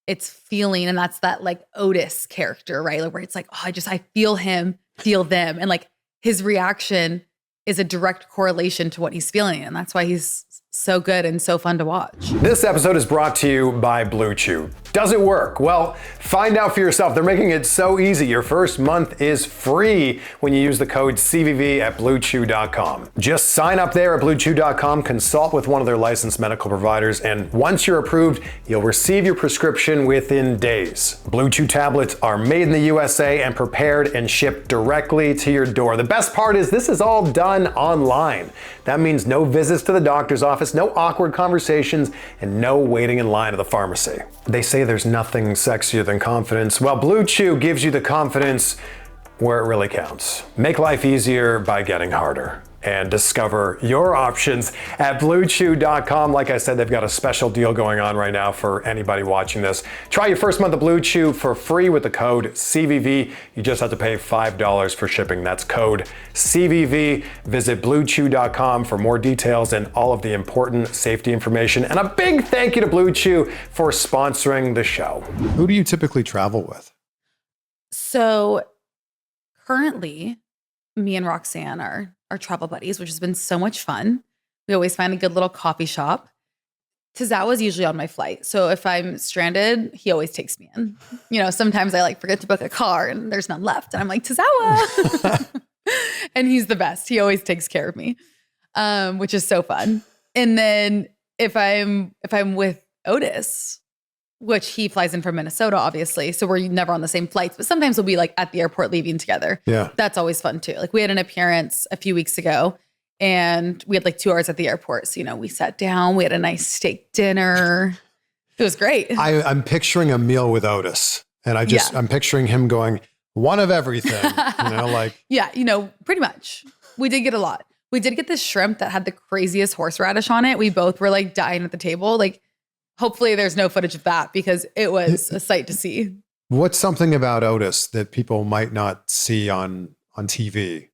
it's feeling. And that's that like Otis character, right? Like where it's like, oh, I feel him, feel them. And like his reaction is a direct correlation to what he's feeling. And that's why he's so good and so fun to watch. This episode is brought to you by Blue Chew. Does it work? Well, find out for yourself. They're making it so easy. Your first month is free when you use the code CVV at BlueChew.com. Just sign up there at BlueChew.com, consult with one of their licensed medical providers, and once you're approved, you'll receive your prescription within days. Blue Chew tablets are made in the USA and prepared and shipped directly to your door. The best part is this is all done online. That means no visits to the doctor's office, no awkward conversations, and no waiting in line at the pharmacy. They say there's nothing sexier than confidence. Well, Blue Chew gives you the confidence where it really counts. Make life easier by getting harder. And discover your options at BlueChew.com. Like I said, they've got a special deal going on right now for anybody watching this. Try your first month of Blue Chew for free with the code CVV. You just have to pay $5 for shipping. That's code CVV. Visit BlueChew.com for more details and all of the important safety information. And a big thank you to Blue Chew for sponsoring the show. Who do you typically travel with? So currently, me and Roxanne are travel buddies, which has been so much fun. We always find a good little coffee shop. Tozawa is usually on my flight. So if I'm stranded, he always takes me in. You know, sometimes I like forget to book a car and there's none left. And I'm like, Tozawa. And he's the best. He always takes care of me, which is so fun. And then if I'm with Otis, which he flies in from Minnesota, obviously. So we're never on the same flights, but sometimes we'll be like at the airport leaving together. Yeah. That's always fun too. Like we had an appearance a few weeks ago and we had like 2 hours at the airport. So, you know, we sat down, we had a nice steak dinner. It was great. I'm picturing a meal with Otis and I'm picturing him going, one of everything, you know, like. Yeah, you know, pretty much. We did get a lot. We did get this shrimp that had the craziest horseradish on it. We both were like dying at the table. Like, hopefully there's no footage of that because it was a sight to see. What's something about Otis that people might not see on TV?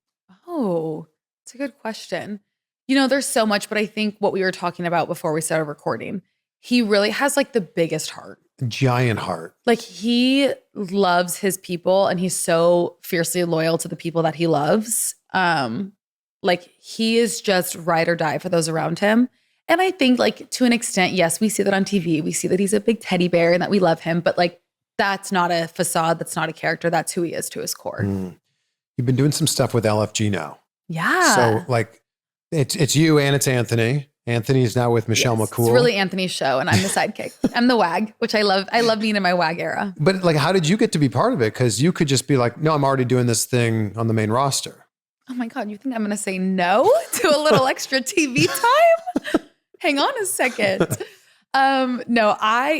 Oh, it's a good question. You know, there's so much, but I think what we were talking about before we started recording, he really has like the biggest heart. Giant heart. Like he loves his people and he's so fiercely loyal to the people that he loves. Like he is just ride or die for those around him. And I think like to an extent, yes, we see that on TV. We see that he's a big teddy bear and that we love him, but like that's not a facade. That's not a character. That's who he is to his core. You've been doing some stuff with LFG now. Yeah. So like it's you and it's Anthony. Anthony's now with Michelle McCool. It's really Anthony's show and I'm the sidekick. I'm the wag, which I love. I love being in my wag era. But like, how did you get to be part of it? Because you could just be like, no, I'm already doing this thing on the main roster. Oh my God. You think I'm going to say no to a little extra TV time? Hang on a second. No,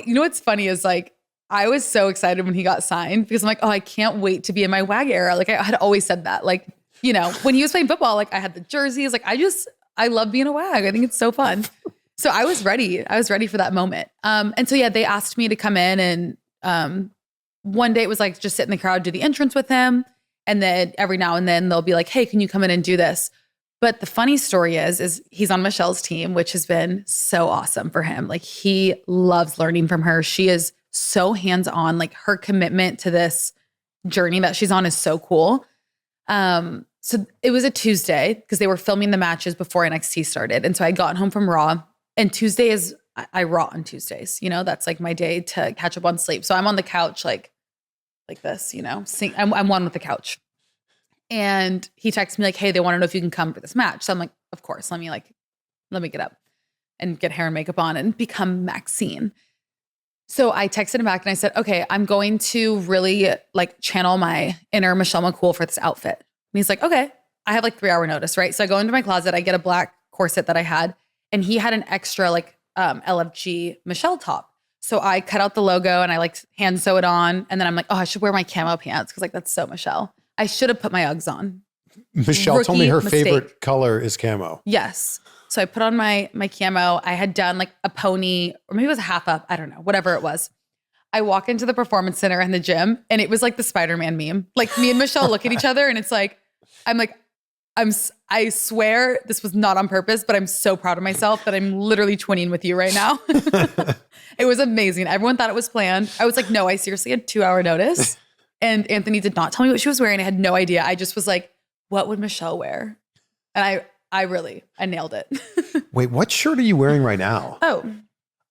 you know what's funny is like, I was so excited when he got signed because I'm like, oh, I can't wait to be in my WAG era. Like I had always said that. Like, you know, when he was playing football, like I had the jerseys. Like I love being a WAG. I think it's so fun. So I was ready. I was ready for that moment. And so, yeah, they asked me to come in and one day it was like, just sit in the crowd, do the entrance with him. And then every now and then they'll be like, hey, can you come in and do this? But the funny story is he's on Michelle's team, which has been so awesome for him. Like he loves learning from her. She is so hands-on. Like her commitment to this journey that she's on is so cool. So it was a Tuesday because they were filming the matches before NXT started. And so I got home from Raw and Tuesday is, I Raw on Tuesdays, you know, that's like my day to catch up on sleep. So I'm on the couch like this, you know, I'm one with the couch. And he texted me like, hey, they want to know if you can come for this match. So I'm like, of course, let me get up and get hair and makeup on and become Maxxine. So I texted him back and I said, okay, I'm going to really like channel my inner Michelle McCool for this outfit. And he's like, okay, I have like 3-hour notice, right? So I go into my closet, I get a black corset that I had, and he had an extra like LFG Michelle top. So I cut out the logo and I like hand sew it on. And then I'm like, oh, I should wear my camo pants because like that's so Michelle. I should have put my Uggs on. Michelle told me her favorite color is camo. Yes. So I put on my camo. I had done like a pony, or maybe it was a half up. I don't know, whatever it was. I walk into the performance center in the gym and it was like the Spider-Man meme. Like me and Michelle look at each other and it's like, I I swear this was not on purpose, but I'm so proud of myself that I'm literally twinning with you right now. It was amazing. Everyone thought it was planned. I was like, no, I seriously had 2-hour notice. And Anthony did not tell me what she was wearing. I had no idea. I just was like, what would Michelle wear? And I nailed it. Wait, what shirt are you wearing right now?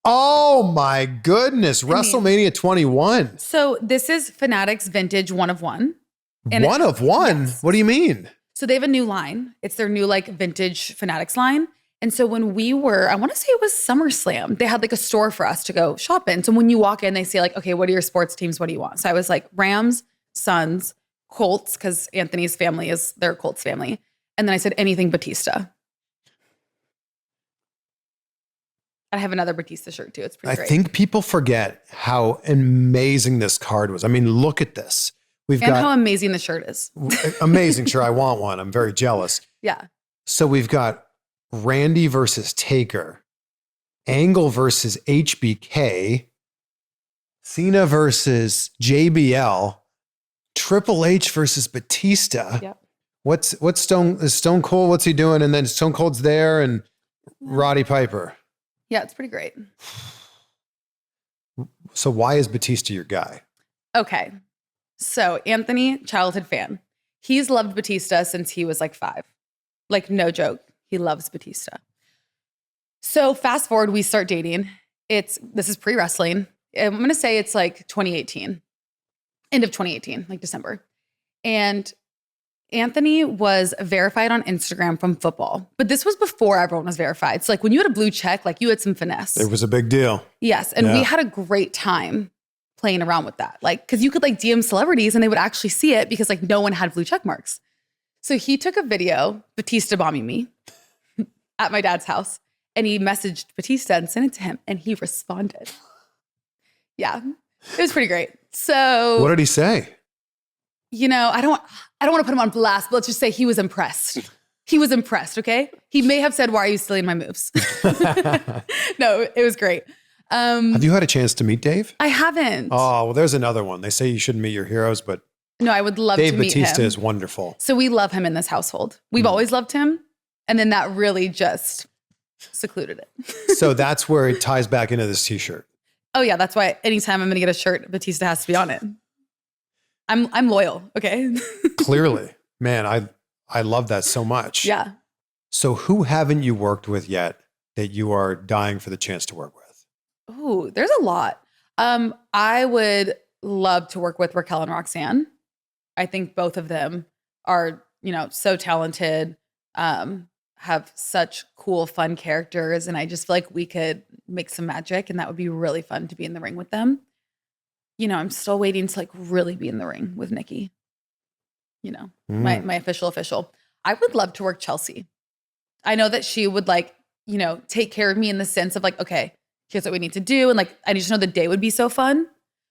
Oh my goodness. WrestleMania 21. So this is Fanatics Vintage 1 of 1. One of one? Yes. What do you mean? So they have a new line. It's their new like vintage Fanatics line. And so when we were, I want to say it was SummerSlam, they had like a store for us to go shop in. So when you walk in, they say like, okay, what are your sports teams? What do you want? So I was like Rams, Suns, Colts, because Anthony's family is their Colts family. And then I said anything Batista. I have another Batista shirt too. It's pretty great. I think people forget how amazing this card was. I mean, look at this. And how amazing the shirt is. Amazing shirt. I want one. I'm very jealous. Yeah. So we've got Randy versus Taker, Angle versus HBK, Cena versus JBL, Triple H versus Batista. Yep. What's Stone Cold? What's he doing? And then Stone Cold's there and Roddy Piper. Yeah, it's pretty great. So why is Batista your guy? Okay. So Anthony, childhood fan. He's loved Batista since he was like 5. Like no joke. He loves Batista. So fast forward, we start dating. This is pre-wrestling. I'm going to say it's like 2018. End of 2018, like December. And Anthony was verified on Instagram from football. But this was before everyone was verified. So like when you had a blue check, like you had some finesse. It was a big deal. Yes. And we had a great time playing around with that. Like, because you could like DM celebrities and they would actually see it because like no one had blue check marks. So he took a video, Batista bombing me at my dad's house. And he messaged Batista and sent it to him. And he responded. Yeah, it was pretty great. So what did he say? You know, I don't want to put him on blast, but let's just say he was impressed. He was impressed, okay? He may have said, why are you stealing my moves? No, it was great. Have you had a chance to meet Dave? I haven't. Oh, well, there's another one. They say you shouldn't meet your heroes, but no, I would love to meet him. Dave Batista is wonderful. So we love him in this household. We've always loved him. And then that really just secluded it. So that's where it ties back into this t-shirt. Oh yeah, that's why anytime I'm going to get a shirt, Batista has to be on it. I'm loyal, okay? Clearly. Man, I love that so much. Yeah. So who haven't you worked with yet that you are dying for the chance to work with? Ooh, there's a lot. I would love to work with Raquel and Roxanne. I think both of them are, so talented, have such cool, fun characters. And I just feel like we could make some magic and that would be really fun to be in the ring with them. I'm still waiting to like really be in the ring with Nikki. My official. I would love to work Chelsea. I know that she would like, take care of me in the sense of like, okay, here's what we need to do. And like, I just know the day would be so fun.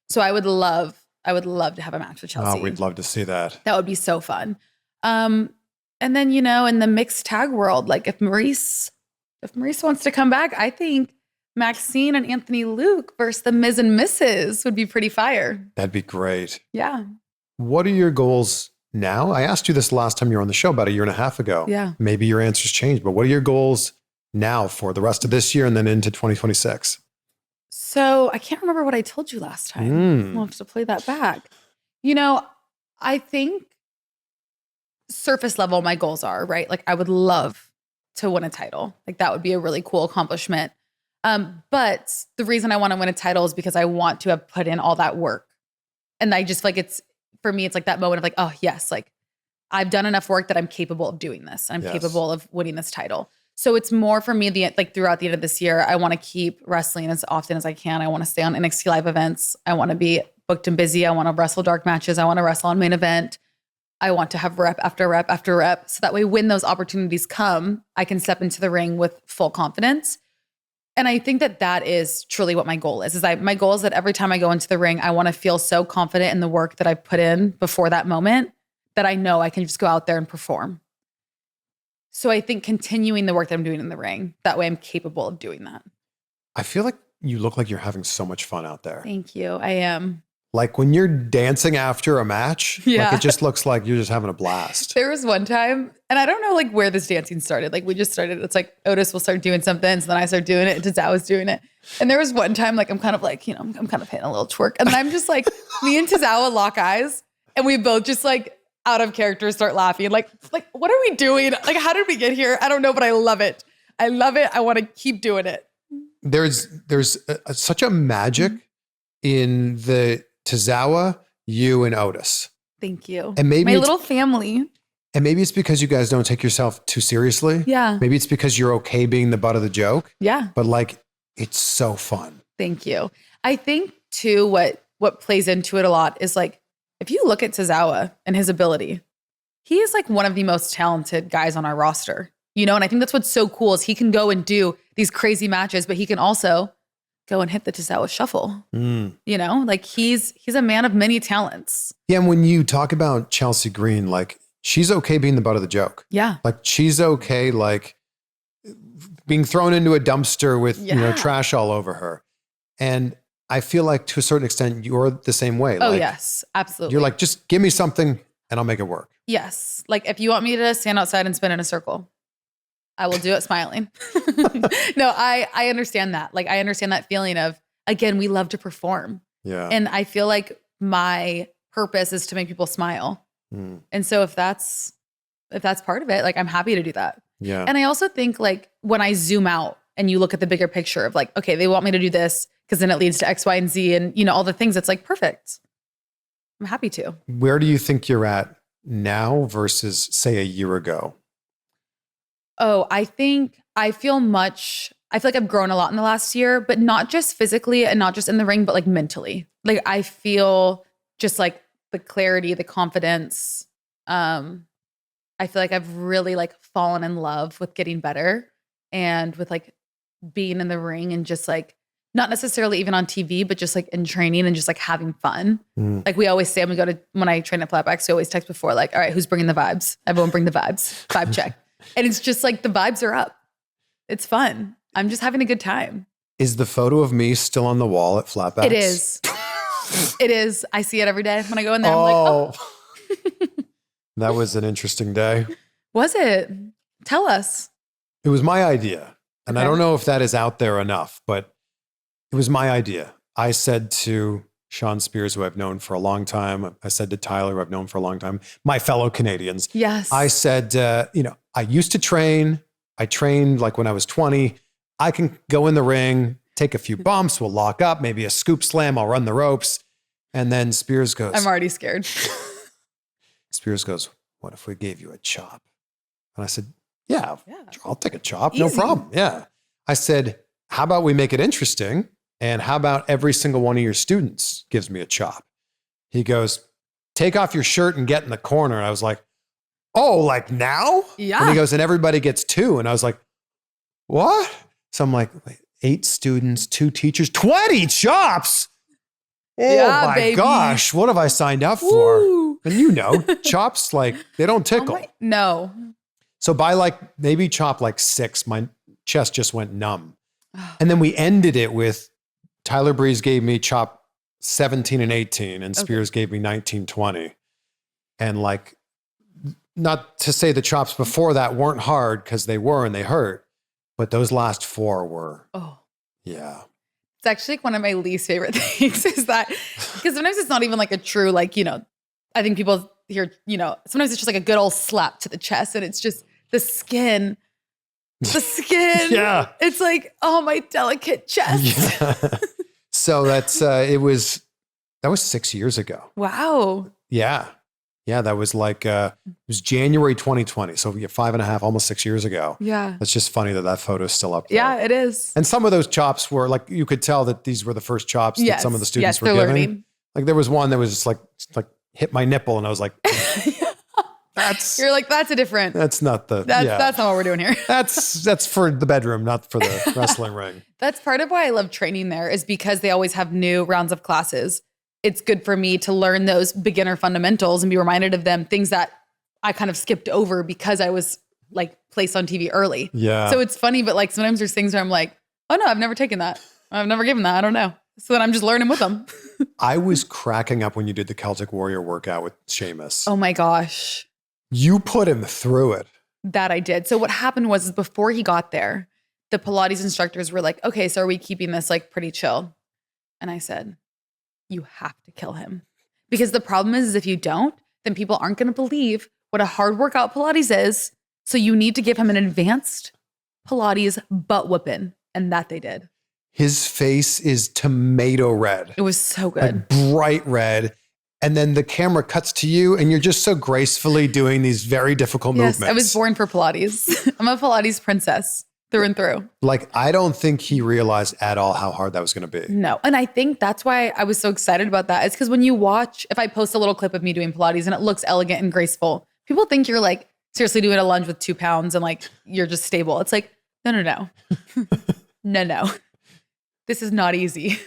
So I would love to have a match with Chelsea. Oh, we'd love to see that. That would be so fun. And then, in the mixed tag world, like if Maurice wants to come back, I think Maxxine and Anthony Luke versus the Miz and Mrs. would be pretty fire. That'd be great. Yeah. What are your goals now? I asked you this last time you were on the show about a year and a half ago. Yeah. Maybe your answers changed, but what are your goals now for the rest of this year and then into 2026? So I can't remember what I told you last time. We'll have to play that back. I think surface level, my goals are, right? Like I would love to win a title. Like that would be a really cool accomplishment. But the reason I want to win a title is because I want to have put in all that work. And I just feel like for me, it's like that moment of like, oh yes, like I've done enough work that I'm capable of doing this. I'm capable of winning this title. So it's more for me, throughout the end of this year, I want to keep wrestling as often as I can. I want to stay on NXT live events. I want to be booked and busy. I want to wrestle dark matches. I want to wrestle on main event. I want to have rep after rep after rep. So that way, when those opportunities come, I can step into the ring with full confidence. And I think that is truly what my goal is. My goal is that every time I go into the ring, I want to feel so confident in the work that I put in before that moment that I know I can just go out there and perform. So I think continuing the work that I'm doing in the ring, that way I'm capable of doing that. I feel like you look like you're having so much fun out there. Thank you. I am. like when you're dancing after a match, like it just looks like you're just having a blast. There was one time, and I don't know like where this dancing started. Like we just started, it's like Otis will start doing something, so then I start doing it, and Tozawa's doing it. And there was one time, like I'm kind of like, I'm kind of hitting a little twerk. And then I'm just like, me and Tozawa lock eyes, and we both just like out of character start laughing. Like, what are we doing? Like, how did we get here? I don't know, but I love it. I love it. I want to keep doing it. There's such a magic in the Tozawa, you and Otis. Thank you. And maybe my little family. And maybe it's because you guys don't take yourself too seriously. Yeah. Maybe it's because you're okay being the butt of the joke. Yeah. But like, it's so fun. Thank you. I think too, what plays into it a lot is like, if you look at Tozawa and his ability, he is like one of the most talented guys on our roster, and I think that's what's so cool is he can go and do these crazy matches, but he can also go and hit the Tozawa shuffle. Like he's a man of many talents. Yeah. And when you talk about Chelsea Green, like she's okay being the butt of the joke. Yeah. Like she's okay, like being thrown into a dumpster with, trash all over her. And I feel like to a certain extent, you're the same way. Oh, like, yes, absolutely. You're like, just give me something and I'll make it work. Yes. Like if you want me to stand outside and spin in a circle, I will do it smiling. No, I understand that. Like I understand that feeling of, again, we love to perform. Yeah. And I feel like my purpose is to make people smile. And so if that's part of it, like I'm happy to do that. Yeah. And I also think like when I zoom out and you look at the bigger picture of like, okay, they want me to do this because then it leads to X, Y, and Z and all the things. It's like perfect. I'm happy to. Where do you think you're at now versus say a year ago? Oh, I feel like I've grown a lot in the last year, but not just physically and not just in the ring, but like mentally. Like I feel just like the clarity, the confidence. I feel like I've really like fallen in love with getting better and with like being in the ring and just like, not necessarily even on TV, but just like in training and just like having fun. Like we always say when I train at Flatbacks, we always text before like, all right, who's bringing the vibes? Everyone bring the vibes. Vibe check. And it's just like the vibes are up. It's fun. I'm just having a good time. Is the photo of me still on the wall at Flatbacks? It is. It is. I see it every day when I go in there. I'm like, oh. That was an interesting day. Was it? Tell us. It was my idea. And I don't know if that is out there enough, but it was my idea. I said to Sean Spears, who I've known for a long time. I said to Tyler, who I've known for a long time, my fellow Canadians. Yes. I said, I used to train. I trained like when I was 20. I can go in the ring, take a few bumps. We'll lock up, maybe a scoop slam. I'll run the ropes. And then Spears goes, I'm already scared. Spears goes, what if we gave you a chop? And I said, yeah. I'll take a chop. Easy. No problem. Yeah. I said, how about we make it interesting? And how about every single one of your students gives me a chop? He goes, take off your shirt and get in the corner. And I was like, oh, like now? Yeah. And he goes, and everybody gets 2. And I was like, what? So I'm like, 8 students, 2 teachers, 20 chops. Oh my gosh, what have I signed up for? Woo. And chops, like they don't tickle. No. So by like maybe chop like 6, my chest just went numb. And then we ended it with Tyler Breeze gave me chop 17 and 18 and Spears gave me 19, 20. And like, not to say the chops before that weren't hard because they were and they hurt, but those last 4 were. Oh, yeah. It's actually like one of my least favorite things is that, because sometimes it's not even like a true, like, I think people hear, sometimes it's just like a good old slap to the chest and it's just the skin. Yeah. It's like, oh, my delicate chest. Yeah. So that was 6 years ago. Wow. Yeah. Yeah. That was like, it was January 2020. So 5.5, almost 6 years ago. Yeah. It's just funny that foto is still up there. Yeah, it is. And some of those chops were like, you could tell that these were the first chops that some of the students were giving. Learning. Like there was one that was just like hit my nipple and I was like, you're like, that's not what we're doing here. That's for the bedroom, not for the wrestling ring. That's part of why I love training there is because they always have new rounds of classes. It's good for me to learn those beginner fundamentals and be reminded of them, things that I kind of skipped over because I was like placed on TV early. Yeah. So it's funny, but like sometimes there's things where I'm like, oh no, I've never taken that. I've never given that. I don't know. So then I'm just learning with them. I was cracking up when you did the Celtic Warrior workout with Sheamus. Oh my gosh. You put him through it. That I did. So what happened was before he got there, the Pilates instructors were like, okay, so are we keeping this like pretty chill? And I said, you have to kill him. Because the problem is if you don't, then people aren't going to believe what a hard workout Pilates is. So you need to give him an advanced Pilates butt whooping. And that they did. His face is tomato red. It was so good. Like bright red. And then the camera cuts to you and you're just so gracefully doing these very difficult movements. I was born for Pilates. I'm a Pilates princess through and through. Like, I don't think he realized at all how hard that was going to be. No. And I think that's why I was so excited about that. It's because when you watch, if I post a little clip of me doing Pilates and it looks elegant and graceful, people think you're like seriously doing a lunge with 2 pounds and like you're just stable. It's like, no. No. This is not easy.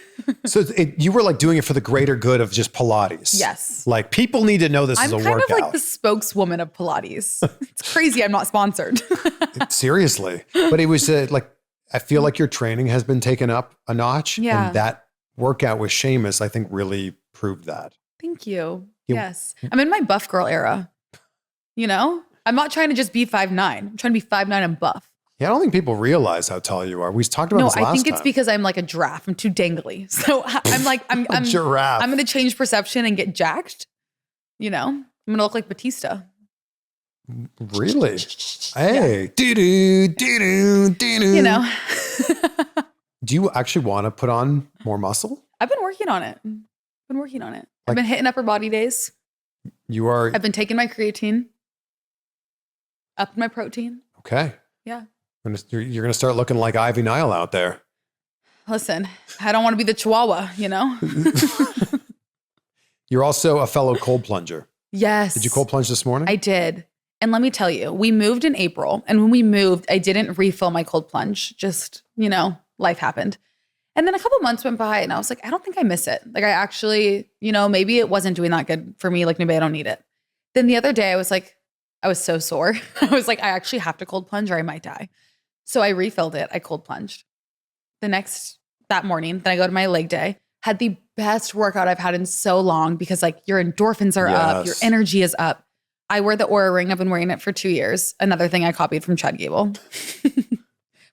So you were like doing it for the greater good of just Pilates. Yes. Like people need to know this is a workout. I'm kind of like the spokeswoman of Pilates. It's crazy I'm not sponsored. Seriously. But it was like, I feel like your training has been taken up a notch. Yeah. And that workout with Sheamus, I think really proved that. Thank you. Yes. I'm in my buff girl era. You know, I'm not trying to just be 5'9". I'm trying to be 5'9" and buff. Yeah, I don't think people realize how tall you are. We talked about this last time. No, I think it's because I'm like a giraffe. I'm too dangly. So I'm like, I'm giraffe. I'm going to change perception and get jacked. You know, I'm going to look like Batista. Really? Hey, doo-doo. You know. Do you actually want to put on more muscle? I've been working on it. I've been hitting upper body days. I've been taking my creatine, upped my protein. Okay. Yeah. You're going to start looking like Ivy Nile out there. Listen, I don't want to be the Chihuahua, you know? You're also a fellow cold plunger. Yes. Did you cold plunge this morning? I did. And let me tell you, we moved in April. And when we moved, I didn't refill my cold plunge. Just, you know, life happened. And then a couple months went by and I was like, I don't think I miss it. Like I actually, you know, maybe it wasn't doing that good for me. Like maybe I don't need it. Then the other day I was like, I was so sore. I was like, I actually have to cold plunge or I might die. So I refilled it. I cold plunged. That morning, then I go to my leg day, had the best workout I've had in so long because like your endorphins are up, your energy is up. I wear the Oura ring. I've been wearing it for 2 years. Another thing I copied from Chad Gable.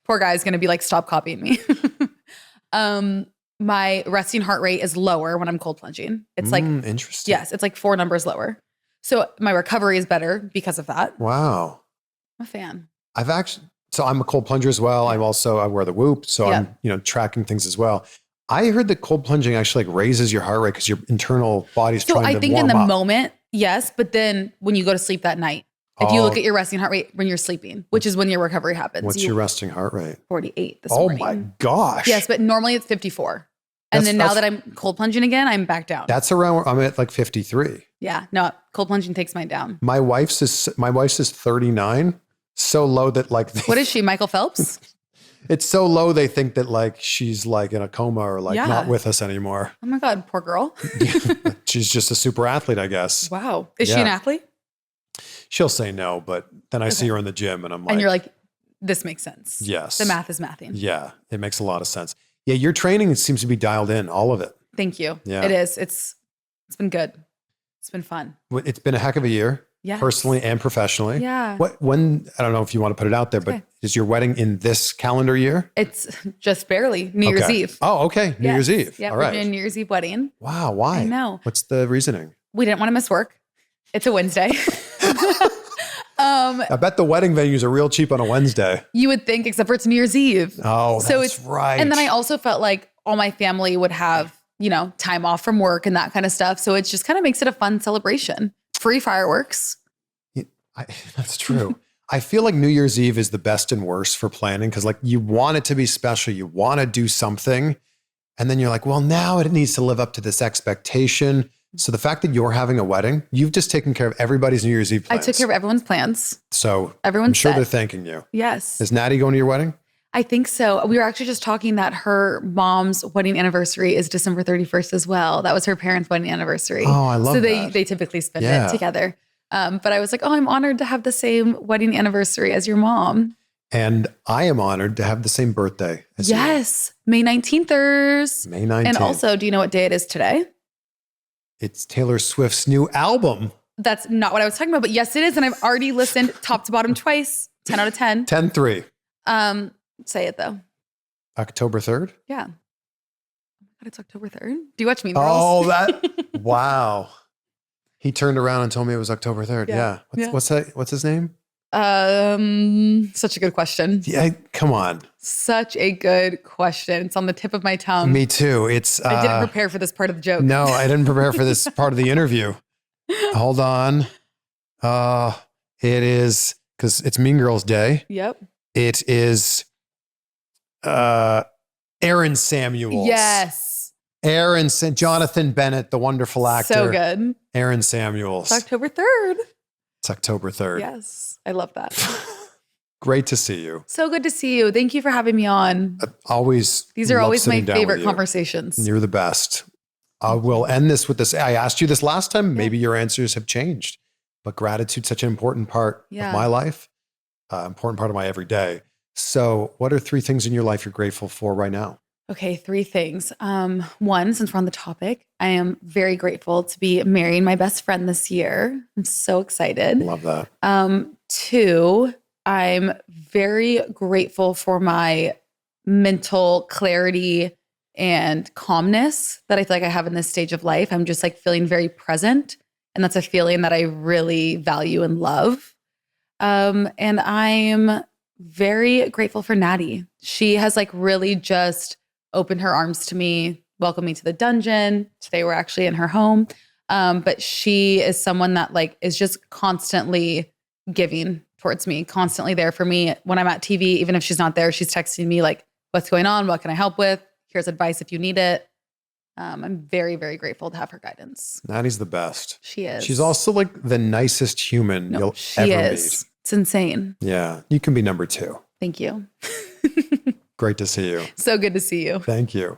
Poor guy's going to be like, stop copying me. My resting heart rate is lower when I'm cold plunging. It's like, interesting. Yes, it's like 4 numbers lower. So my recovery is better because of that. Wow. I'm a fan. So I'm a cold plunger as well. I wear the Whoop. So I'm, tracking things as well. I heard that cold plunging actually like raises your heart rate because your internal body's trying to warm up. So I think in the moment, yes. But then when you go to sleep that night, if you look at your resting heart rate when you're sleeping, which is when your recovery happens. What's your resting heart rate? 48 this morning. Oh my gosh. Yes, but normally it's 54. And then now that I'm cold plunging again, I'm back down. That's around, I'm at like 53. Yeah, no, cold plunging takes mine down. My wife's is 39. So low that like. What is she, Michael Phelps? It's so low they think that like she's like in a coma or like not with us anymore. Oh my God, poor girl. She's just a super athlete, I guess. Wow. Is she an athlete? She'll say no, but then I see her in the gym and I'm like. And you're like, this makes sense. Yes. The math is mathing. Yeah, it makes a lot of sense. Yeah, your training seems to be dialed in, all of it. Thank you. Yeah. It is. It's been good. It's been fun. It's been a heck of a year. Yes. Personally and professionally. Yeah. When, I don't know if you want to put it out there, but is your wedding in this calendar year? It's just barely New Year's Eve. Oh, okay. New Year's Eve. Yeah, all we're right. doing a New Year's Eve wedding. Wow. Why? I know. What's the reasoning? We didn't want to miss work. It's a Wednesday. I bet the wedding venues are real cheap on a Wednesday. You would think, except for it's New Year's Eve. Oh, that's right. And then I also felt like all my family would have, time off from work and that kind of stuff. So it just kind of makes it a fun celebration. Free fireworks. That's true. I feel like New Year's Eve is the best and worst for planning because like you want it to be special. You want to do something. And then you're like, well, now it needs to live up to this expectation. So the fact that you're having a wedding, you've just taken care of everybody's New Year's Eve plans. I took care of everyone's plans. So I'm sure they're thanking you. Yes. Is Natty going to your wedding? I think so. We were actually just talking that her mom's wedding anniversary is December 31st as well. That was her parents' wedding anniversary. Oh, I love that. So they typically spend it together. But I was like, oh, I'm honored to have the same wedding anniversary as your mom. And I am honored to have the same birthday as you. Yes. May 19th. May 19th. And also, do you know what day it is today? It's Taylor Swift's new album. That's not what I was talking about, but yes, it is. And I've already listened top to bottom twice. 10 out of 10. 10-3. Say it though. October 3rd? Yeah. Oh my God, it's October 3rd. Do you watch Mean Girls? Oh, wow. He turned around and told me it was October 3rd. Yeah. What's that? What's his name? Such a good question. Yeah, come on. Such a good question. It's on the tip of my tongue. Me too. I didn't prepare for this part of the joke. No, I didn't prepare for this part of the interview. Hold on. It is, because it's Mean Girls Day. Yep. It is Aaron Samuels. Yes. Jonathan Bennett, the wonderful actor. So good. Aaron Samuels. It's October 3rd. It's October 3rd. Yes. I love that. Great to see you. So good to see you. Thank you for having me on. These are always my favorite conversations. You're the best. I will end this with this. I asked you this last time. Maybe your answers have changed, but gratitude's such an important part of my life, important part of my everyday. So what are 3 things in your life you're grateful for right now? Okay, 3 things. One, since we're on the topic, I am very grateful to be marrying my best friend this year. I'm so excited. Love that. 2, I'm very grateful for my mental clarity and calmness that I feel like I have in this stage of life. I'm just like feeling very present. And that's a feeling that I really value and love. And I'm very grateful for Natty. She has like really just opened her arms to me, welcomed me to the dungeon. Today we're actually in her home. But she is someone that like is just constantly giving towards me, constantly there for me. When I'm at TV, even if she's not there, she's texting me like, what's going on? What can I help with? Here's advice if you need it. I'm very, very grateful to have her guidance. Natty's the best. She is. She's also like the nicest human you'll ever meet. It's insane. Yeah. You can be number 2. Thank you. Great to see you. So good to see you. Thank you.